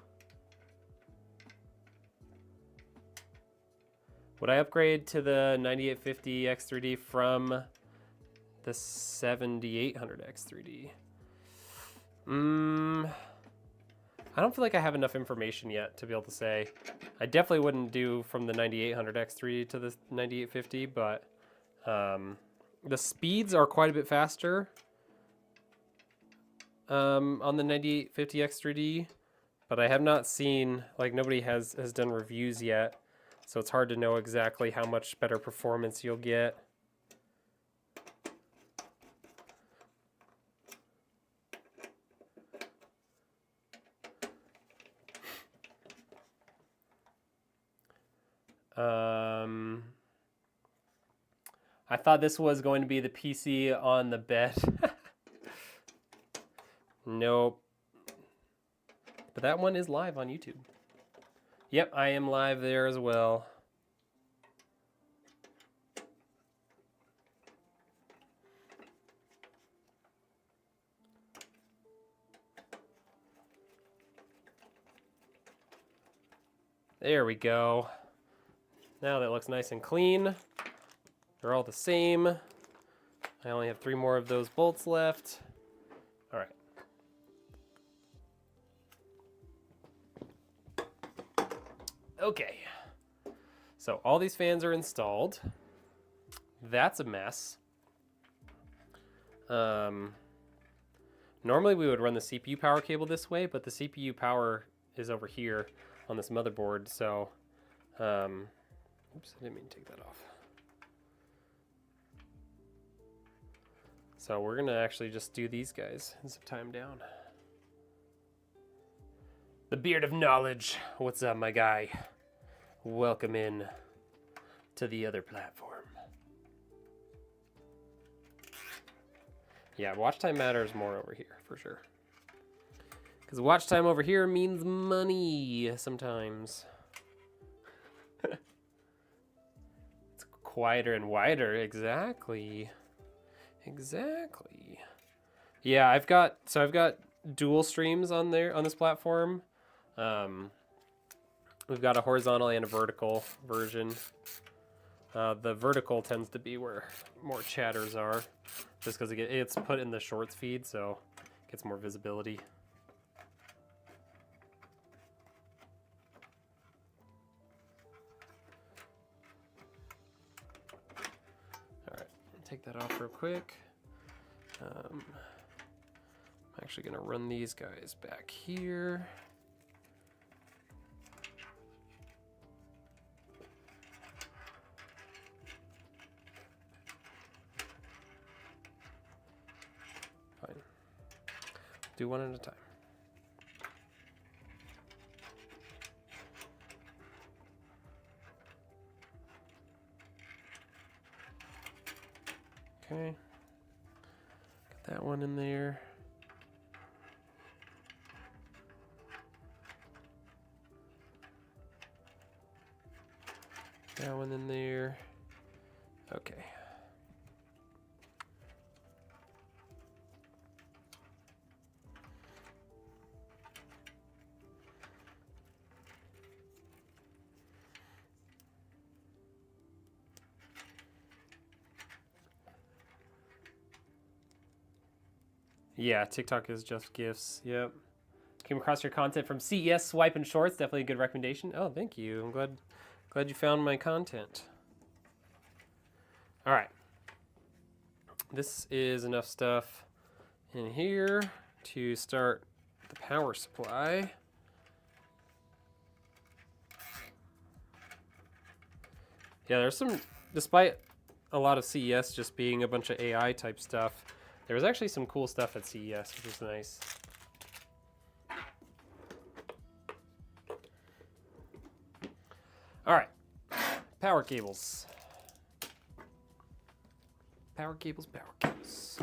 Would I upgrade to the 9850 X3D from the 7800 X3D? I don't feel like I have enough information yet to be able to say. I definitely wouldn't do from the 9800 X3D to the 9850, but the speeds are quite a bit faster on the 9850 X3D, but I have not seen, like, nobody has done reviews yet. So it's hard to know exactly how much better performance you'll get. I thought this was going to be the PC on the bed. Nope. But that one is live on YouTube. Yep, I am live there as well. There we go. Now that looks nice and clean. They're all the same. I only have 3 more of those bolts left. All right. Okay. So all these fans are installed. That's a mess. Normally we would run the CPU power cable this way, but the CPU power is over here on this motherboard. So, oops, I didn't mean to take that off. So we're gonna actually just do these guys and some time down. The Beard of Knowledge. What's up, my guy? Welcome in to the other platform. Yeah, watch time matters more over here, for sure. Because watch time over here means money sometimes. It's quieter and wider, exactly. Exactly. Yeah, I've got dual streams on there on this platform. We've got a horizontal and a vertical version. The vertical tends to be where more chatters are, just because it's put in the shorts feed, so it gets more visibility. All right, take that off real quick. I'm actually going to run these guys back here. Fine. Do one at a time. Okay. Got that one in there. That one in there. Okay. Yeah, TikTok is just GIFs. Yep. Came across your content from CES Swipe and Shorts. Definitely a good recommendation. Oh, thank you. I'm glad you found my content. All right. This is enough stuff in here to start the power supply. Yeah, there's some, despite a lot of CES just being a bunch of AI type stuff, there was actually some cool stuff at CES, which is nice. All right, power cables. Power cables, power cables.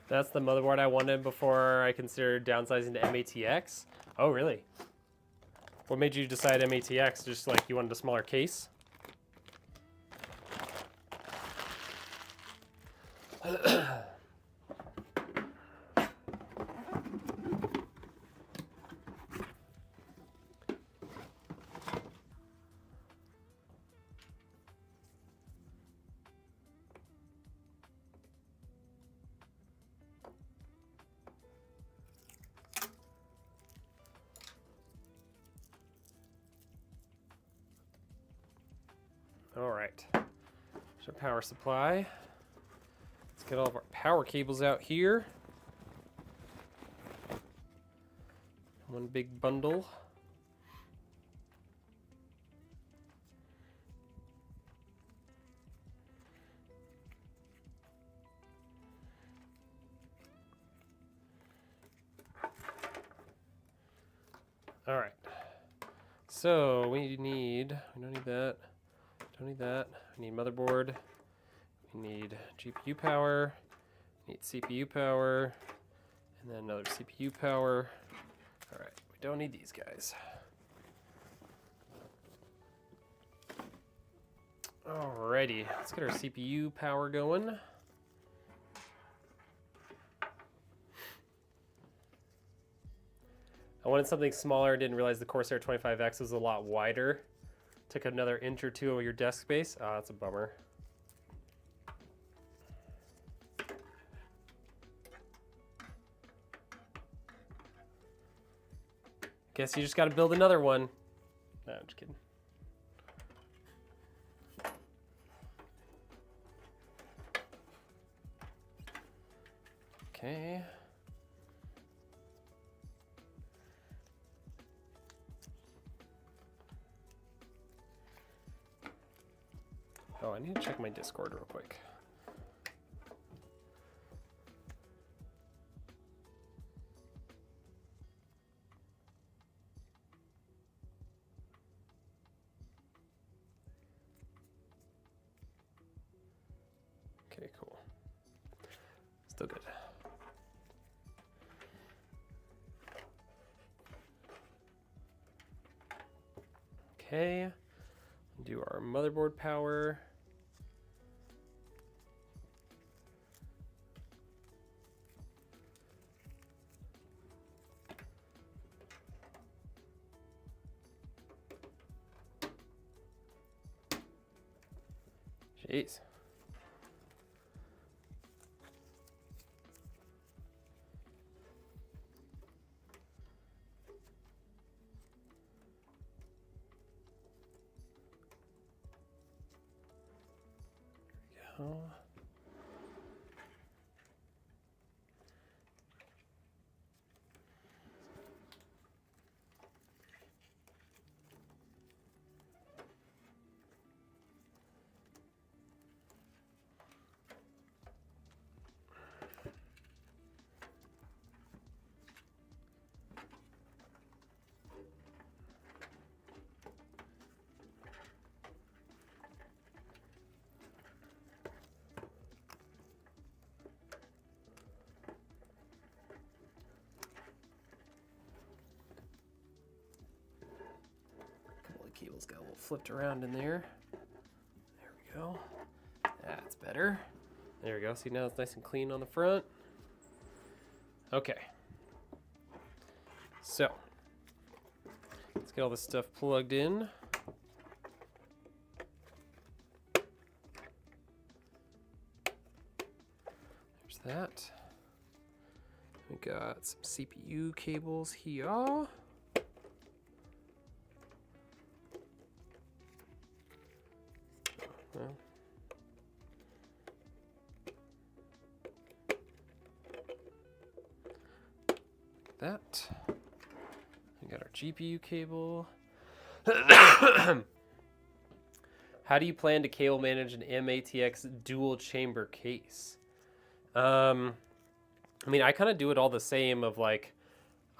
That's the motherboard I wanted before I considered downsizing to MATX. Oh, really? What made you decide MATX? Just like you wanted a smaller case? All right, there's our power supply. Let's get all of our power cables out here. One big bundle. All right, so we don't need that. Don't need that. We need motherboard. We need GPU power. We need CPU power. And then another CPU power. All right, we don't need these guys. Alrighty, let's get our CPU power going. I wanted something smaller, didn't realize the Corsair 25X was a lot wider. Took another inch or two of your desk space. Ah, that's a bummer. Guess you just gotta build another one. No, I'm just kidding. Okay. Oh, I need to check my Discord real quick. Okay, cool. Still good. Okay, do our motherboard power. Jeez. There we go. Cables got a little flipped around in there. There we go. That's better. There we go. See, now it's nice and clean on the front. Okay. So, let's get all this stuff plugged in. There's that. We got some CPU cables here. That. We got our GPU cable. How do you plan to cable manage an MATX dual chamber case? I mean, I kind of do it all the same of like,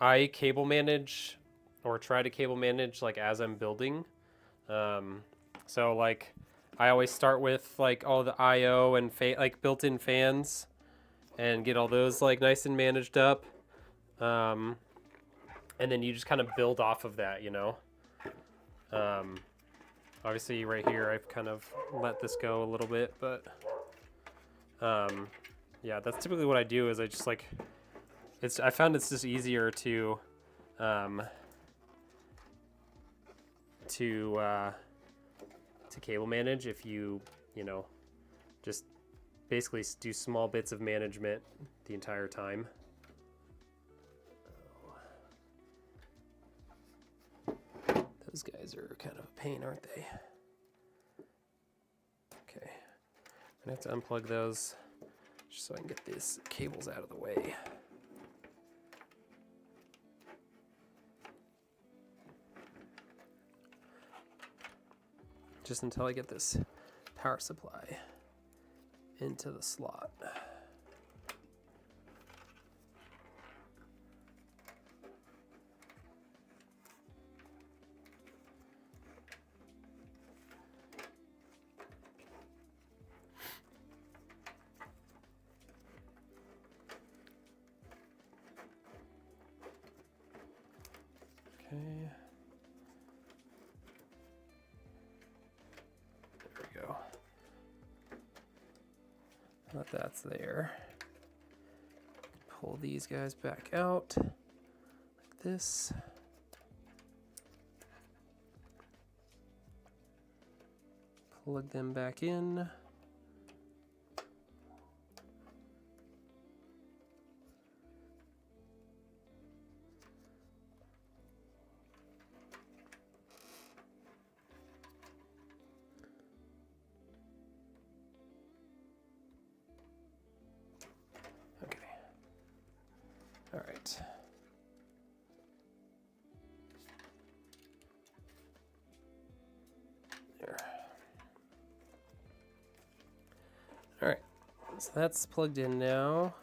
I cable manage or try to cable manage like as I'm building. So like, I always start with like all the IO and like built-in fans and get all those like nice and managed up. And then you just kind of build off of that, you know. Obviously right here I've kind of let this go a little bit, but yeah, that's typically what I do is I just like, I found it's just easier to cable manage if you know, just basically do small bits of management the entire time. Those guys are kind of a pain, aren't they? Okay, I'm gonna have to unplug those just so I can get these cables out of the way. Just until I get this power supply into the slot. that that's there. Pull these guys back out like this. Plug them back in. Okay. All right. There. All right. So that's plugged in now.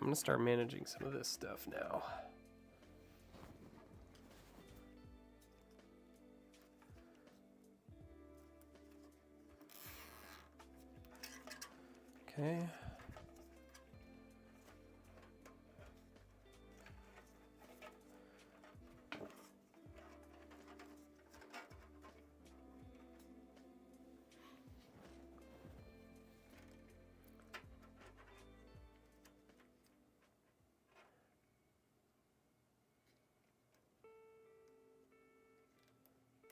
I'm gonna start managing some of this stuff now. Okay.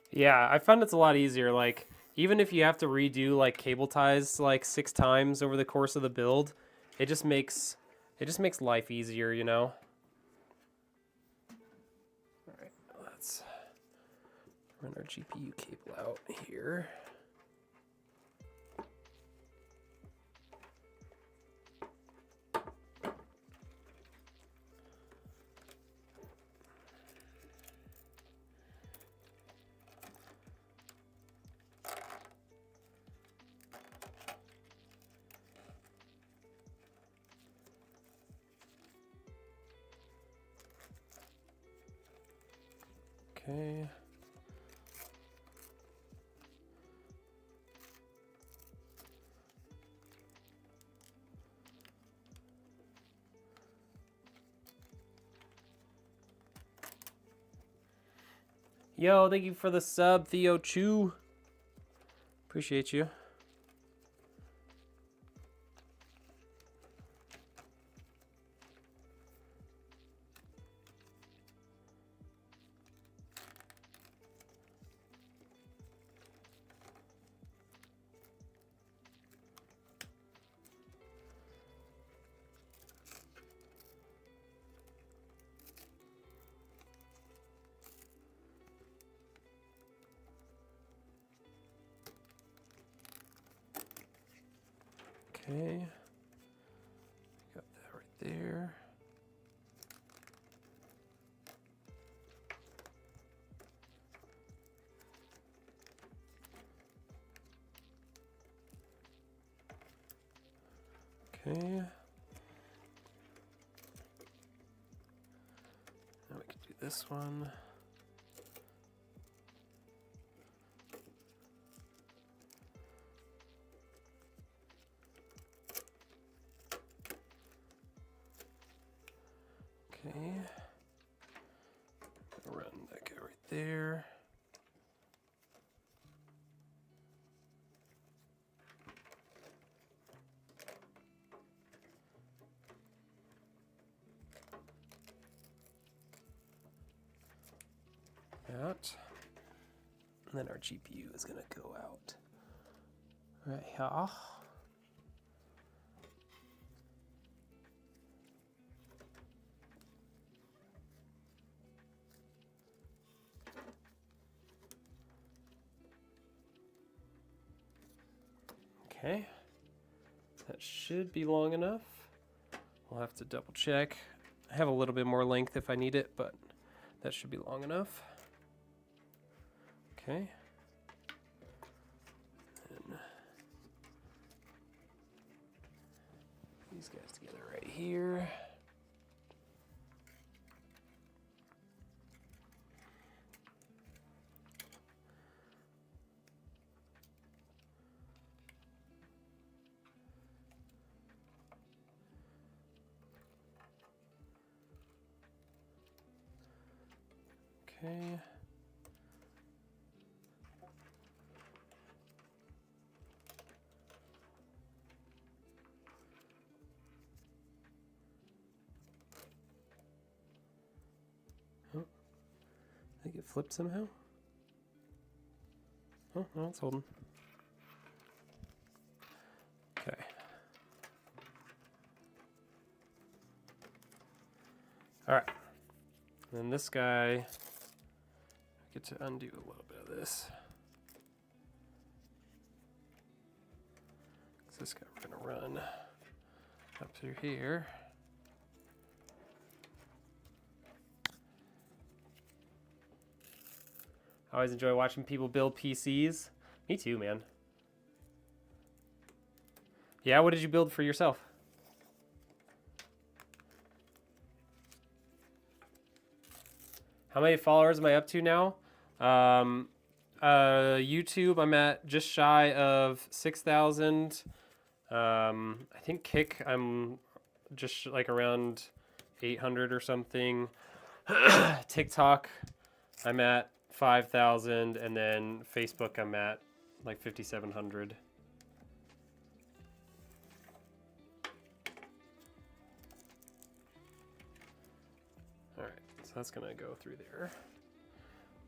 Yeah, I found it's a lot easier. Like, even if you have to redo like cable ties like 6 times over the course of the build, it just makes life easier, you know. All right, let's run our GPU cable out here. Okay. Yo, thank you for the sub, Theo Chu. Appreciate you. Okay, got that right there. Okay. Now we can do this one. Okay, run that guy right there. That, and then our GPU is gonna go out right here. Okay, that should be long enough. We'll have to double check. I have a little bit more length if I need it, but that should be long enough. Okay. And these guys together right here. Okay. Oh, I think it flipped somehow. Oh, no, it's holding. Okay. All right. And then this guy, I get to undo a little bit of this. This guy we're gonna run up through here. I always enjoy watching people build PCs. Me too, man. Yeah, what did you build for yourself? How many followers am I up to now? YouTube, I'm at just shy of 6,000. I think Kick, I'm just like around 800 or something. TikTok, I'm at 5,000, and then Facebook, I'm at like 5,700. All right, so that's gonna go through there.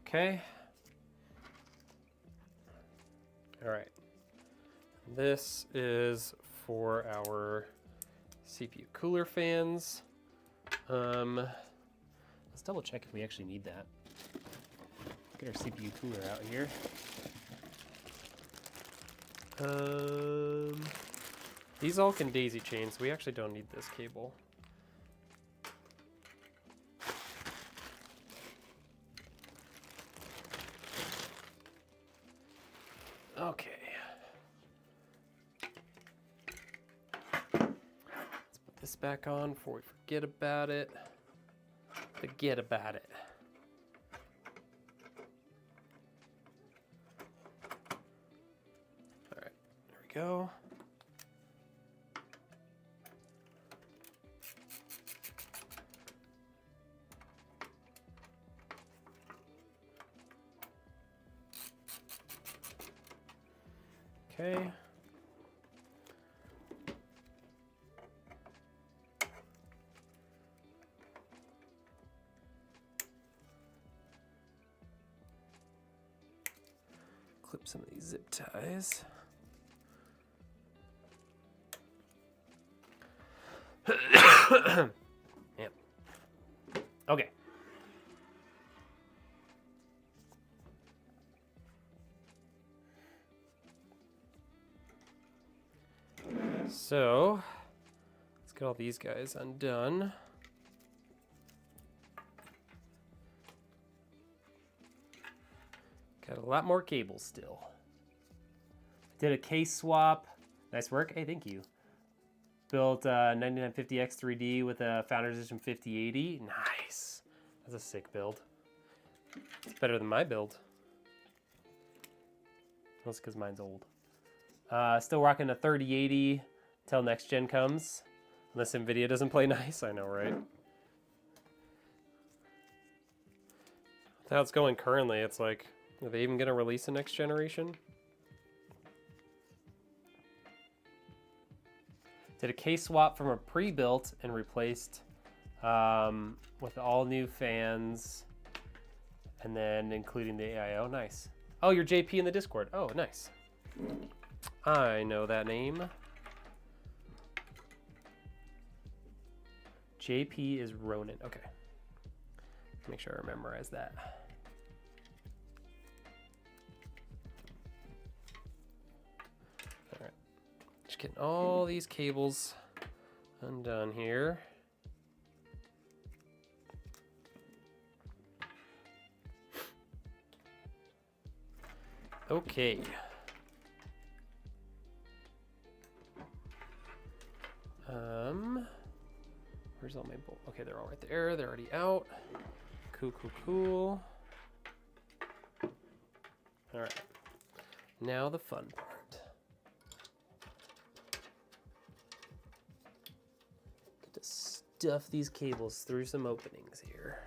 Okay. All right. This is for our CPU cooler fans. Let's double check if we actually need that. Get our CPU cooler out here. These all can daisy chain, so we actually don't need this cable. Okay. Let's put this back on before we forget about it. Forget about it. All right, there we go. Okay. Clip some of these zip ties. Yep. Okay. So, let's get all these guys undone. Got a lot more cables still. Did a case swap. Nice work. Hey, thank you. Built 9950X 3D with a Founders Edition 5080. Nice. That's a sick build. It's better than my build. That's because mine's old. Still rocking a 3080 till next gen comes. Unless Nvidia doesn't play nice. I know, right? That's how it's going currently. It's like, are they even going to release a next generation? Did a case swap from a pre-built and replaced with all new fans, and then including the AIO. Nice. Oh, you're JP in the Discord. Oh, nice. I know that name. JP is Ronan. Okay. Make sure I memorize that. All right. Just getting all these cables undone here. Okay. Where's all my bolts? Okay, they're all right there. They're already out. Cool, cool, cool. All right. Now the fun part. Get to stuff these cables through some openings here.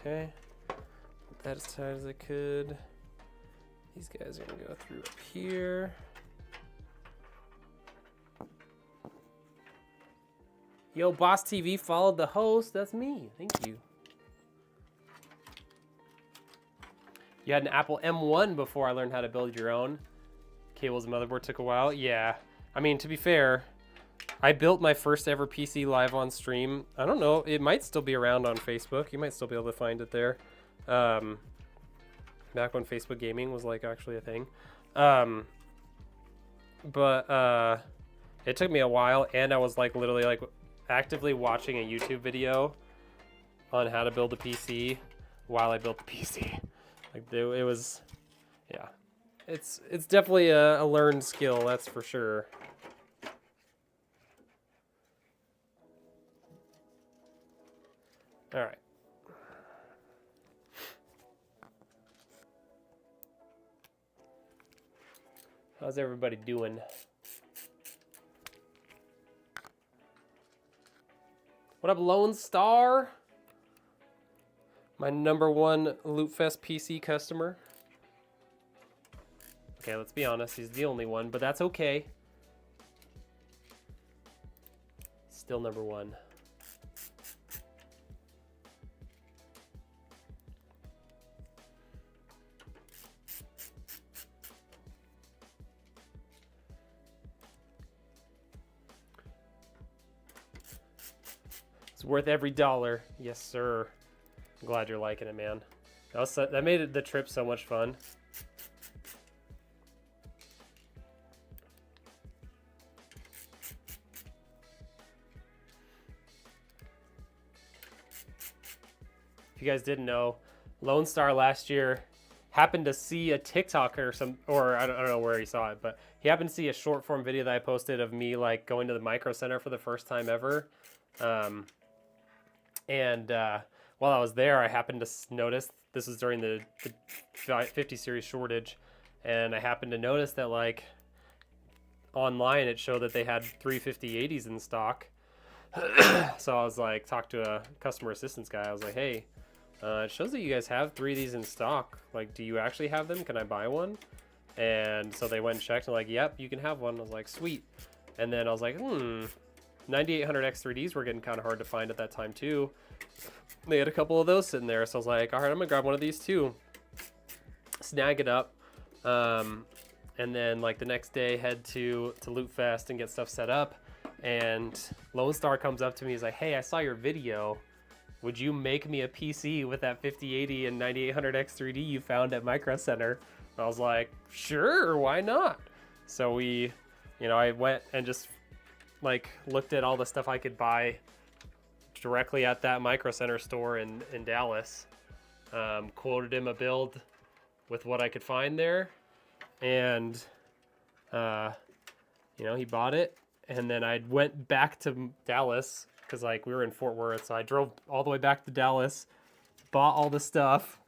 Okay. Put that as tight as I could. These guys are gonna go through up here. Yo, Boss TV followed the host. That's me. Thank you. You had an Apple M1 before I learned how to build your own. Cables and motherboard took a while. Yeah. I mean, to be fair, I built my first ever PC live on stream. I don't know. It might still be around on Facebook. You might still be able to find it there. Back when Facebook gaming was like actually a thing. But it took me a while, and I was like literally like actively watching a YouTube video on how to build a PC while I built the PC. Like it was, yeah. It's definitely a learned skill, that's for sure. All right. How's everybody doing? What up, Lone Star? My #1 Lootfest PC customer. Okay, let's be honest, he's the only one, but that's okay. Still #1. It's worth every dollar. Yes, sir. I'm glad you're liking it, man. That made the trip so much fun. If you guys didn't know, Lone Star last year happened to see a TikTok or I don't know where he saw it, but he happened to see a short form video that I posted of me like going to the Micro Center for the first time ever. While I was there, I happened to notice, this was during the 50 series shortage, and I happened to notice that like online it showed that they had 35080s in stock. So I was like, talked to a customer assistance guy. I was like, hey, it shows that you guys have 3 of these in stock. Like, do you actually have them? Can I buy one? And so they went and checked and like, yep, you can have one. I was like, sweet. And then I was like, 9800 X3Ds were getting kind of hard to find at that time too. They had a couple of those sitting there, so I was like, all right, I'm gonna grab one of these too. Snag it up, and then like the next day head to Lootfest and get stuff set up. And Lone Star comes up to me, he's like, hey, I saw your video. Would you make me a PC with that 5080 and 9800 X3D you found at Micro Center? And I was like, sure, why not? So I went and just like looked at all the stuff I could buy directly at that Micro Center store in Dallas. Quoted him a build with what I could find there, and he bought it. And then I went back to Dallas because like we were in Fort Worth, so I drove all the way back to Dallas, bought all the stuff,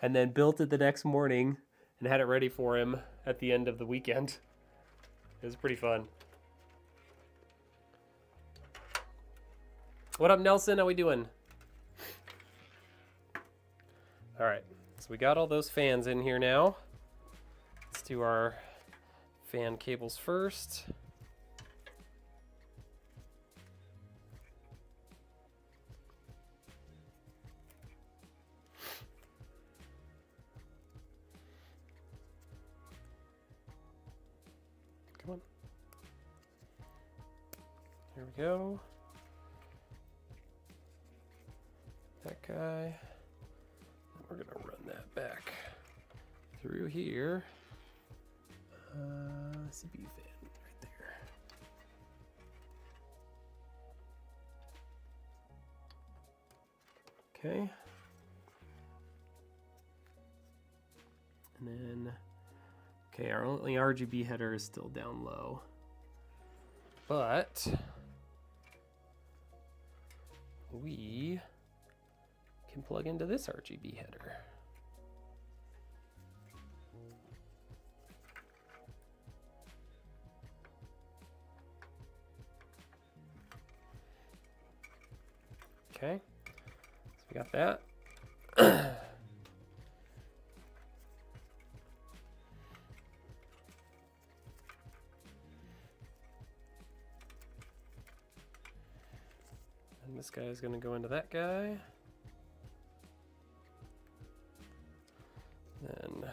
and then built it the next morning and had it ready for him at the end of the weekend. It was pretty fun. What up, Nelson? How we doing? All right, so we got all those fans in here now. Let's do our fan cables first. Come on. Here we go. That guy. We're gonna run that back through here. CPU fan right there. Okay. And then, okay, our only RGB header is still down low, but we can plug into this RGB header. Okay, so we got that. This guy is going to go into that guy. Then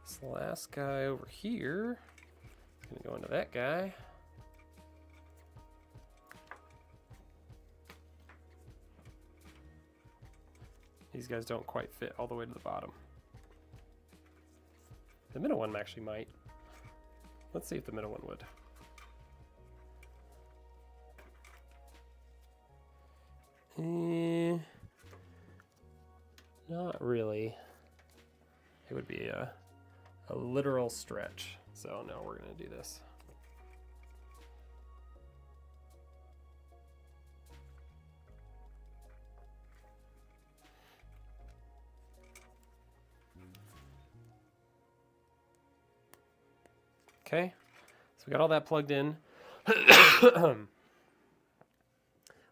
this last guy over here is going to go into that guy. These guys don't quite fit all the way to the bottom. The middle one actually might. Let's see if the middle one would. Not really. It would be a literal stretch. So no, we're gonna do this. Okay, so we got all that plugged in.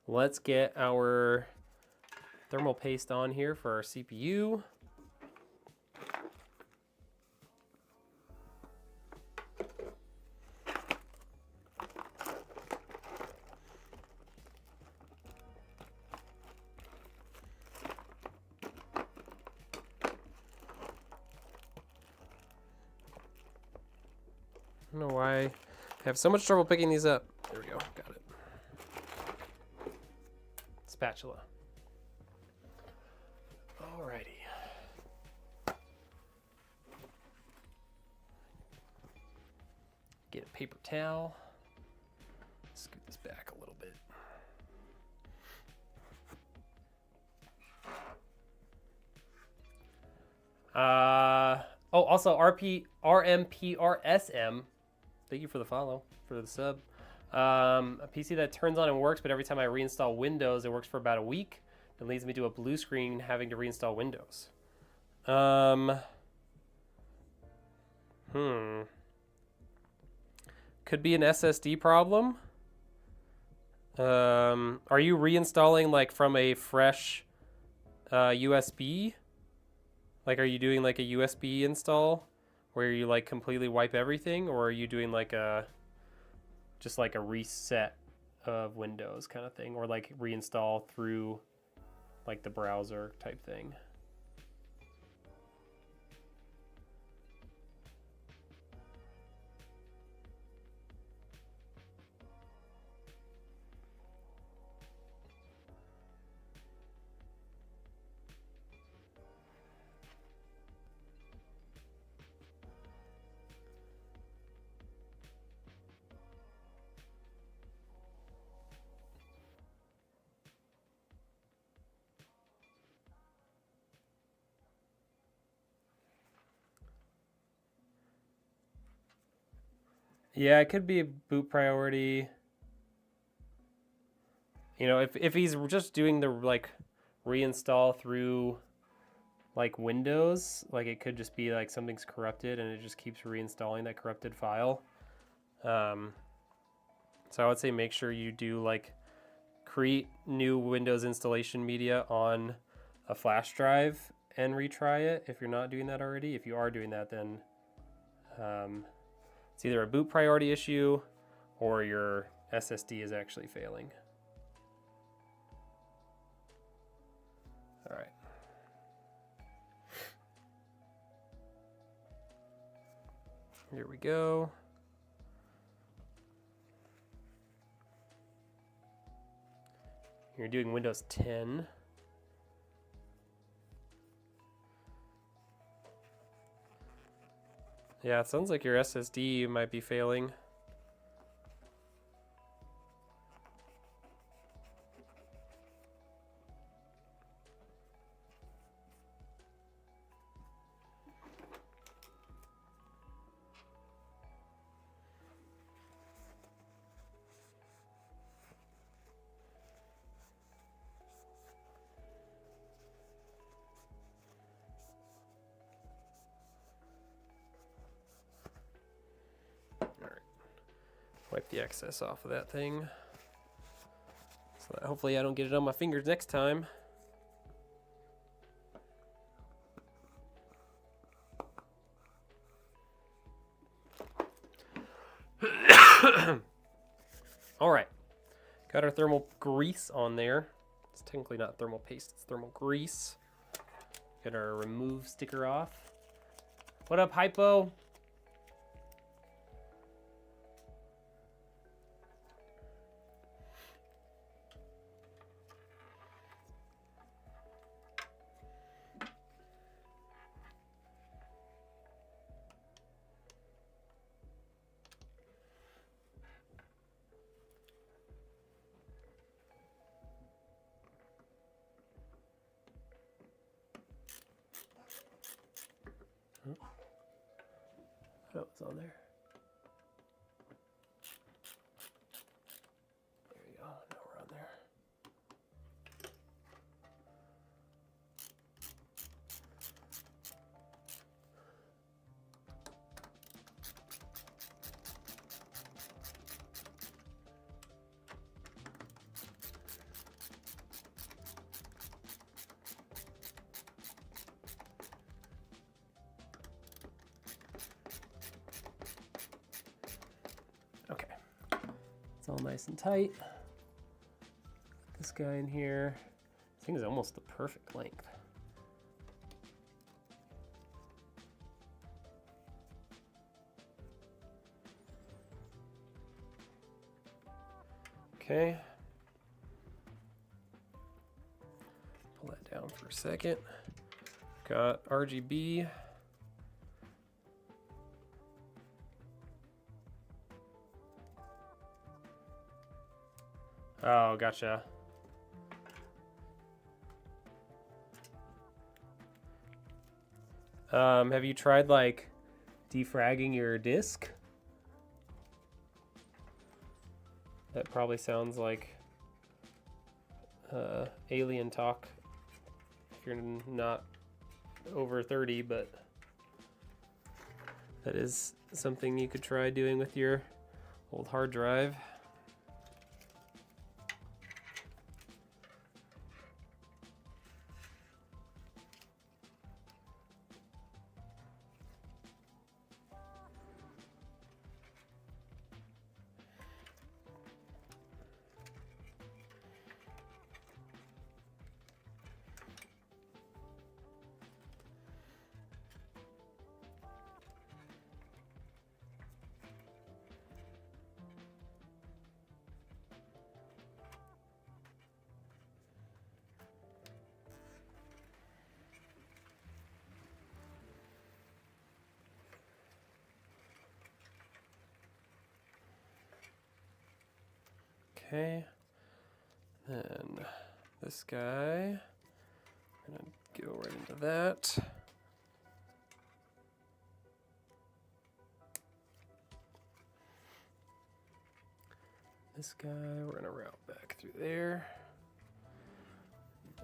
Let's get our thermal paste on here for our CPU. I don't know why I have so much trouble picking these up. There we go, got it. Spatula. Alrighty. Get a paper towel. Scoot this back a little bit. Oh, also RMPRSM. Thank you for the follow, for the sub. A PC that turns on and works, but every time I reinstall Windows, it works for about a week. It leads me to a blue screen having to reinstall Windows. Could be an SSD problem. Are you reinstalling like from a fresh USB? Like, are you doing like a USB install where you like completely wipe everything, or are you doing like a just like a reset of Windows kind of thing, or like reinstall through like the browser type thing? Yeah, it could be a boot priority. You know, if he's just doing the like reinstall through like Windows, like it could just be like something's corrupted and it just keeps reinstalling that corrupted file. So I would say make sure you do like create new Windows installation media on a flash drive and retry it if you're not doing that already. If you are doing that, then it's either a boot priority issue or your SSD is actually failing. All right. Here we go. You're doing Windows 10. Yeah, it sounds like your SSD might be failing. Wipe the excess off of that thing, so that hopefully I don't get it on my fingers next time. All right, Got our thermal grease on there. It's technically not thermal paste, it's thermal grease. Get our remove sticker off. What up, Hypo? What was on there? There you go. Now we're on there. Okay, it's all nice and tight. Put this guy in here. This thing is almost the perfect length. Okay. Pull that down for a second. Got RGB. Oh, gotcha. Have you tried like defragging your disk? That probably sounds like alien talk if you're not over 30, but that is something you could try doing with your old hard drive. Okay, then this guy, I'm gonna go right into that. This guy, we're gonna route back through there,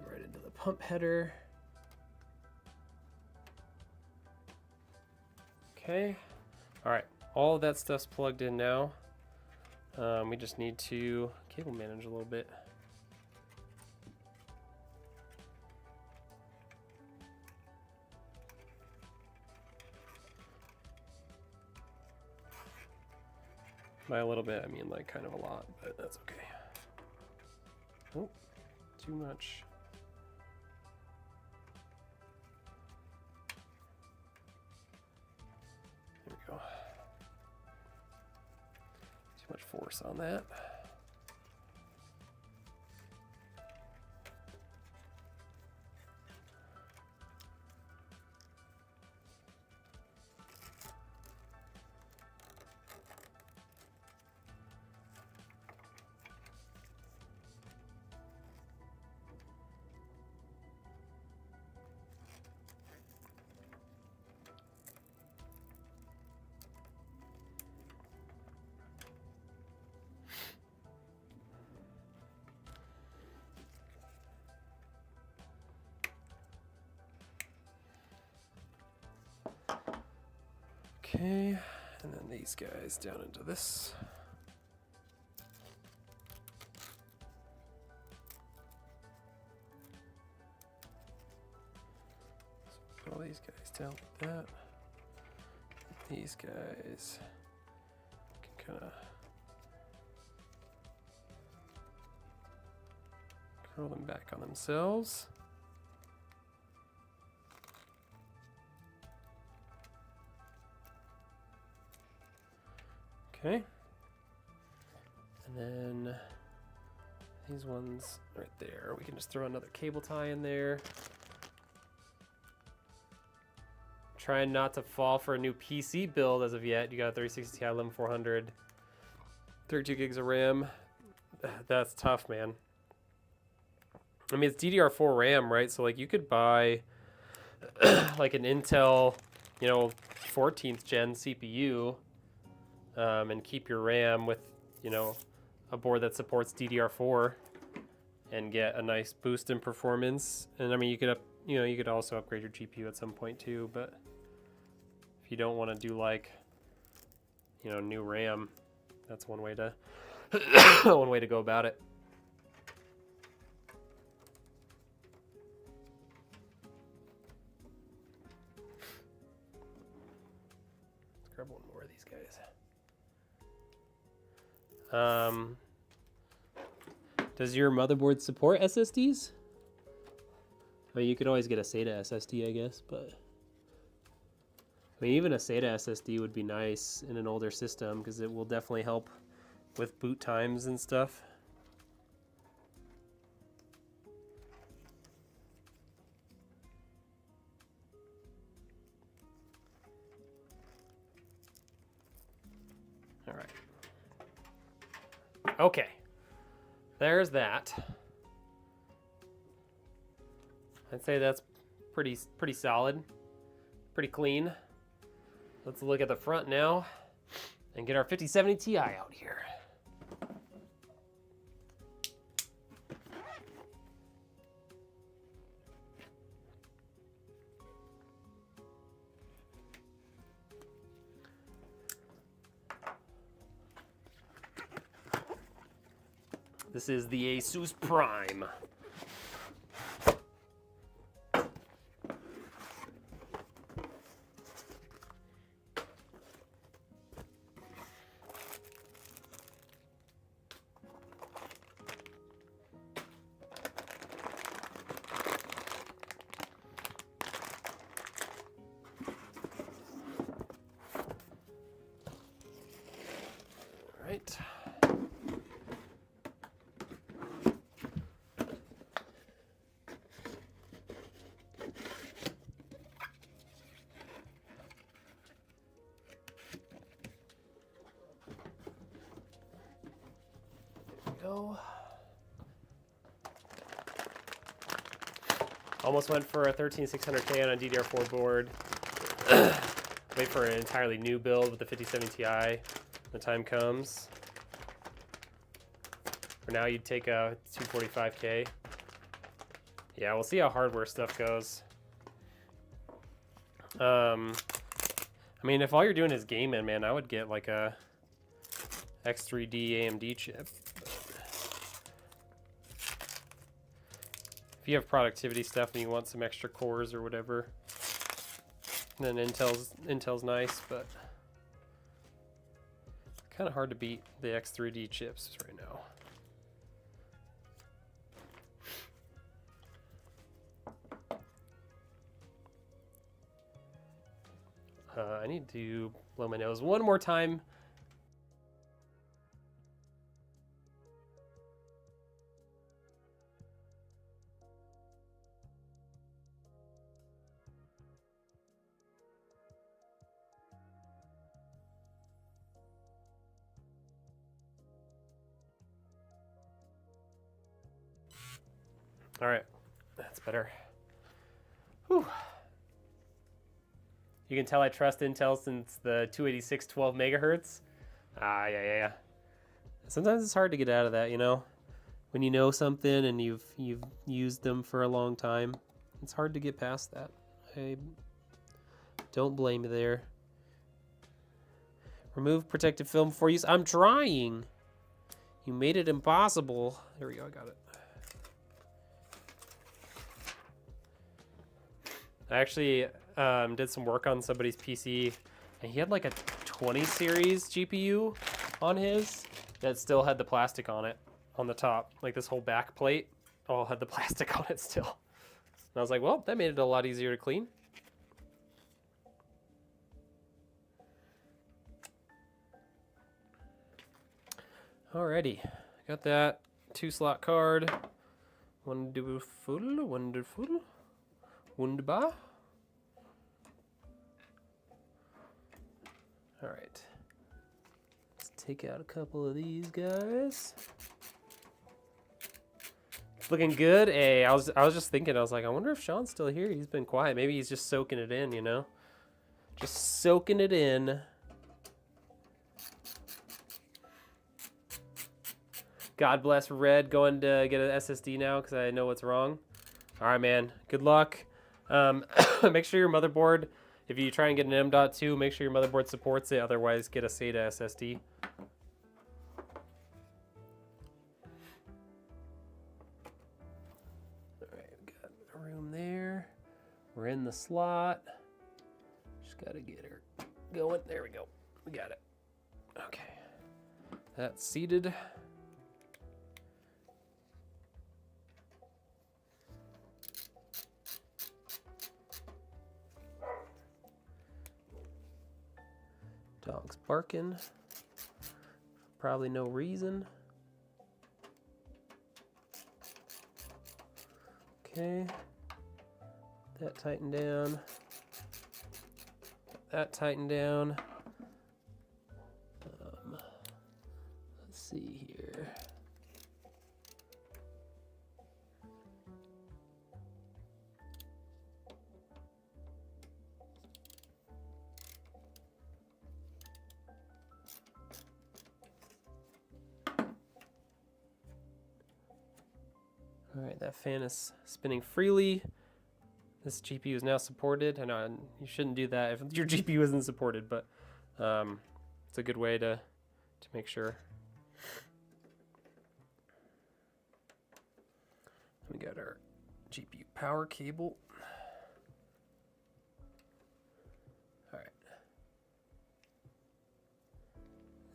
right into the pump header. Okay, all right, all of that stuff's plugged in now. We just need to cable manage a little bit. By a little bit, I mean like kind of a lot, but that's okay. Oh, too much. There we go. Too much force on that. Okay, and then these guys down into this. So put all these guys down like that. These guys can kind of Roll them back on themselves. Okay. And then these ones right there. We can just throw another cable tie in there. Trying not to fall for a new PC build as of yet. You got a 3060 Ti Lim 400, 32 gigs of RAM. That's tough, man. I mean, it's DDR4 RAM, right? So like you could buy like an Intel, you know, 14th gen CPU and keep your RAM with, you know, a board that supports DDR4 and get a nice boost in performance. And I mean, you could also upgrade your GPU at some point too, but if you don't want to do like, you know, new RAM, that's one way to one way to go about it. Let's grab one more of these guys. Does your motherboard support SSDs? I mean, you could always get a SATA SSD, I guess, but I mean, even a SATA SSD would be nice in an older system because it will definitely help with boot times and stuff. All right. Okay. There's that. I'd say that's pretty solid, pretty clean. Let's look at the front now and get our 5070 Ti out here. This is the Asus Prime. All right. Go. Almost went for a 13600K on a DDR4 board. Wait for an entirely new build with the 5070 Ti when the time comes. For now, you'd take a 245K. Yeah, we'll see how hardware stuff goes. I mean, if all you're doing is gaming, man, I would get like a X3D AMD chip. If you have productivity stuff and you want some extra cores or whatever, then Intel's nice, but kind of hard to beat the X3D chips right now. I need to blow my nose one more time. All right, that's better. Whew. You can tell I trust Intel since the 286 12 megahertz. Yeah. Sometimes it's hard to get out of that, you know? When you know something and you've used them for a long time, it's hard to get past that. I don't blame you there. Remove protective film before use. I'm trying. You made it impossible. There we go, I got it. I actually did some work on somebody's PC, and he had like a 20 series GPU on his that still had the plastic on it, on the top, like this whole back plate. all had the plastic on it still. And I was like, well, that made it a lot easier to clean. Alrighty, got that 2-slot card. Wonderful, wonderful, wunderbar. All right, let's take out a couple of these guys. It's looking good. Hey, I was just thinking, I was like, I wonder if Sean's still here. He's been quiet. Maybe he's just soaking it in, you know? Just soaking it in. God bless Red going to get an SSD now because I know what's wrong. All right, man. Good luck. Make sure your motherboard, if you try and get an M.2, make sure your motherboard supports it. Otherwise, get a SATA SSD. All right, we got a room there. We're in the slot. Just got to get her going. There we go. We got it. Okay. That's seated. Dog's barking. Probably no reason. Okay. That tightened down. That tightened down. Let's see here. All right, that fan is spinning freely. This GPU is now supported. I know you shouldn't do that if your GPU isn't supported, but it's a good way to make sure. We got our GPU power cable. All right.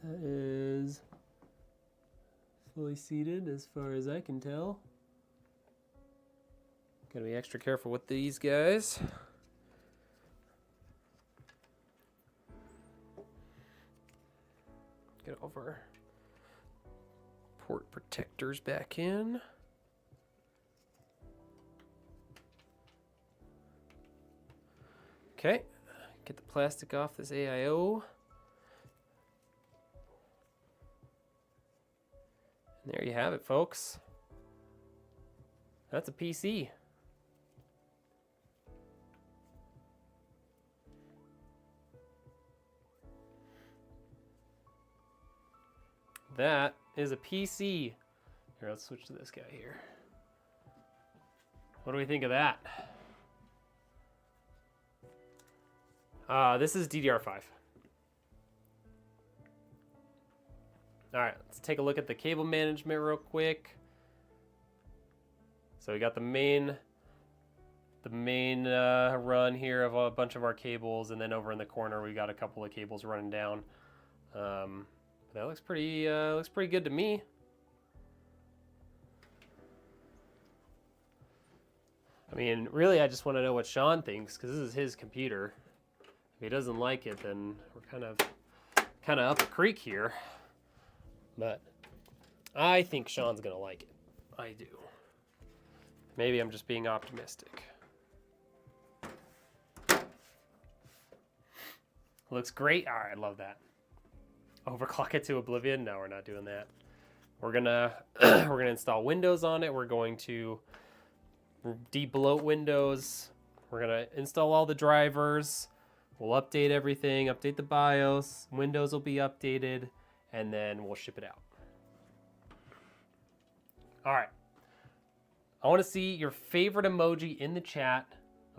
That is fully seated as far as I can tell. Gotta be extra careful with these guys. Get all of our port protectors back in. Okay, get the plastic off this AIO. And there you have it, folks. That's a PC. That is a PC. Here, let's switch to this guy here. What do we think of that? This is DDR5. All right, let's take a look at the cable management real quick. So we got the main run here of a bunch of our cables, and then over in the corner we got a couple of cables running down. That looks pretty good to me. I mean, really, I just want to know what Sean thinks because this is his computer. If he doesn't like it, then we're kind of up a creek here. But I think Sean's gonna like it. I do. Maybe I'm just being optimistic. Looks great. All right, I love that. Overclock it to oblivion. No, we're not doing that. We're gonna install Windows on it. We're going to de-bloat Windows. We're gonna install all the drivers. We'll update everything, update the BIOS. Windows will be updated, and then we'll ship it out. All right. I want to see your favorite emoji in the chat.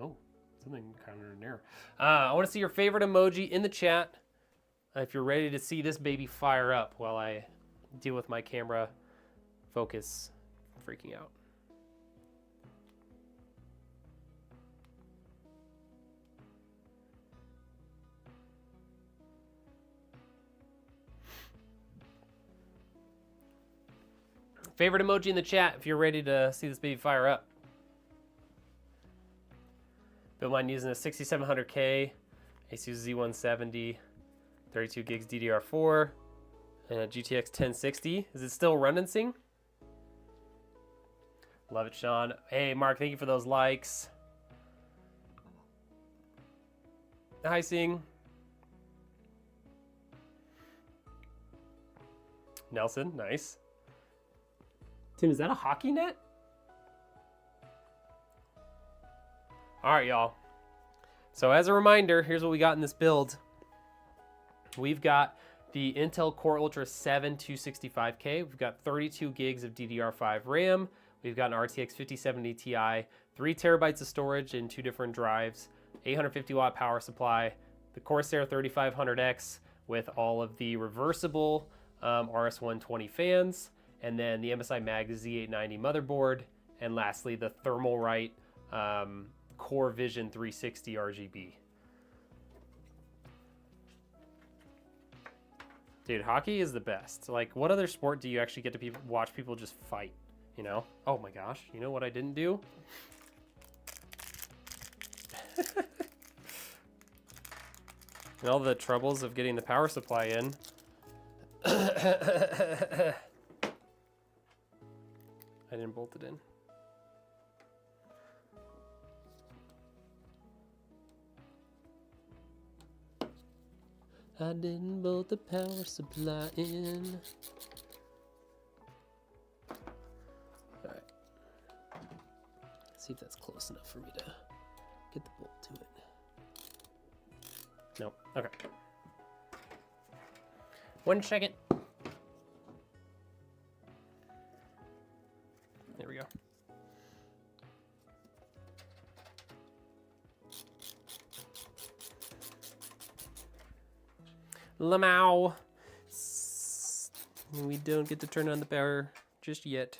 Oh, something kind of in there. I want to see your favorite emoji in the chat. If you're ready to see this baby fire up while I deal with my camera focus freaking out. Favorite emoji in the chat if you're ready to see this baby fire up. Build mine using a 6700K, Asus Z170, 32 gigs DDR4, and a GTX 1060. Is it still running, Sing? Love it, Sean. Hey, Mark, thank you for those likes. Hi, Sing. Nelson, nice. Tim, is that a hockey net? All right, y'all. So as a reminder, here's what we got in this build. We've got the Intel Core Ultra 7 265K. We've got 32 gigs of DDR5 RAM. We've got an RTX 5070 Ti, 3 terabytes of storage in 2 different drives, 850 watt power supply, the Corsair 3500X with all of the reversible RS120 fans, and then the MSI Mag Z890 motherboard, and lastly the Thermalright Core Vision 360 RGB. Dude, hockey is the best. Like, what other sport do you actually get to watch people just fight, you know? Oh my gosh, you know what I didn't do? And all the troubles of getting the power supply in. I didn't bolt it in. I didn't bolt the power supply in. Alright. See if that's close enough for me to get the bolt to it. Nope. Okay. 1 second. There we go. Lamau. We don't get to turn on the power just yet.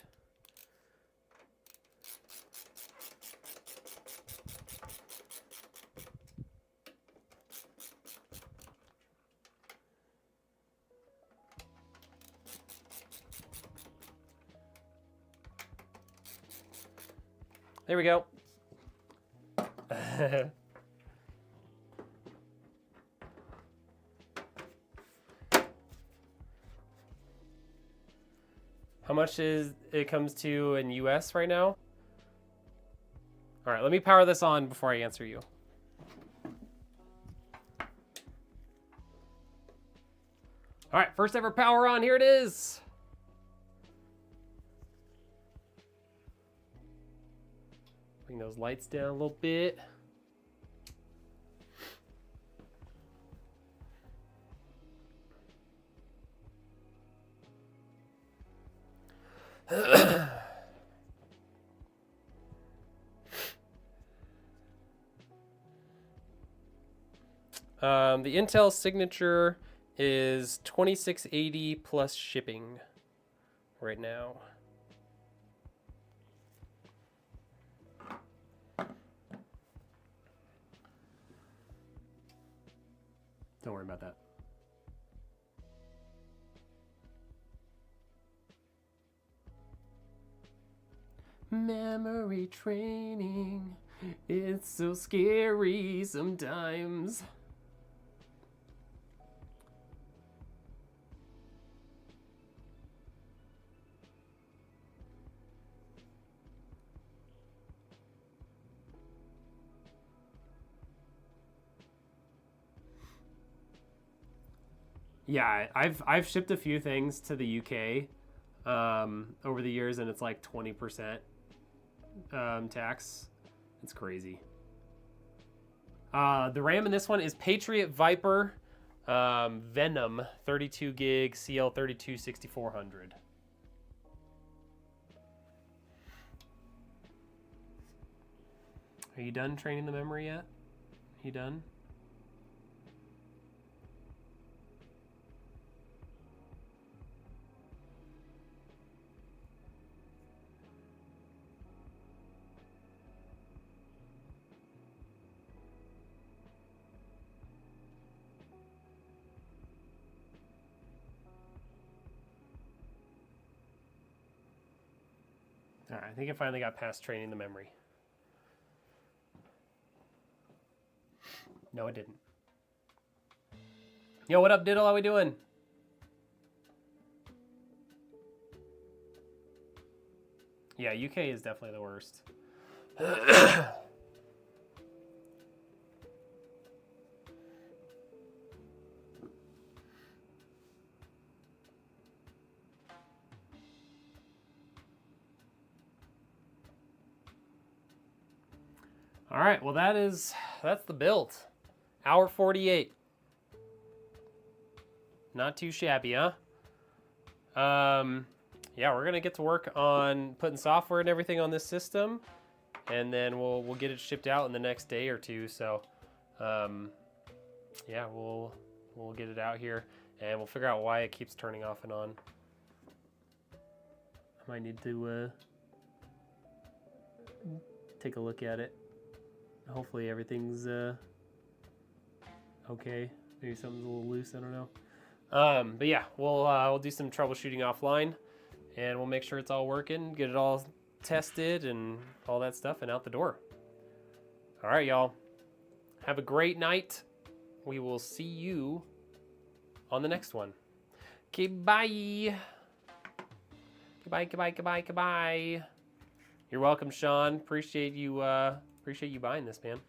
There we go. How much is it comes to in US right now? All right, let me power this on before I answer you. All right, first ever power on, here it is. Bring those lights down a little bit. The Intel signature is 2680 plus shipping right now. Don't worry about that. Memory training, it's so scary sometimes. Yeah, I've shipped a few things to the UK over the years, and it's like 20% tax. It's crazy. The RAM in this one is Patriot Viper Venom 32 gig CL32 6400. Are you done training the memory yet? You done? All right, I think I finally got past training the memory. No, it didn't. Yo, what up, Diddle? How we doing? Yeah, UK is definitely the worst. All right, well that's the build. Hour 48. Not too shabby, huh? Yeah, we're gonna get to work on putting software and everything on this system, and then we'll get it shipped out in the next day or two. So, yeah, we'll get it out here, and we'll figure out why it keeps turning off and on. I might need to take a look at it. Hopefully everything's okay. Maybe something's a little loose. I don't know. But yeah, we'll do some troubleshooting offline, and we'll make sure it's all working, get it all tested and all that stuff, and out the door. All right, y'all. Have a great night. We will see you on the next one. Okay, bye. Goodbye, goodbye, goodbye, goodbye. You're welcome, Sean. Appreciate you buying this, man.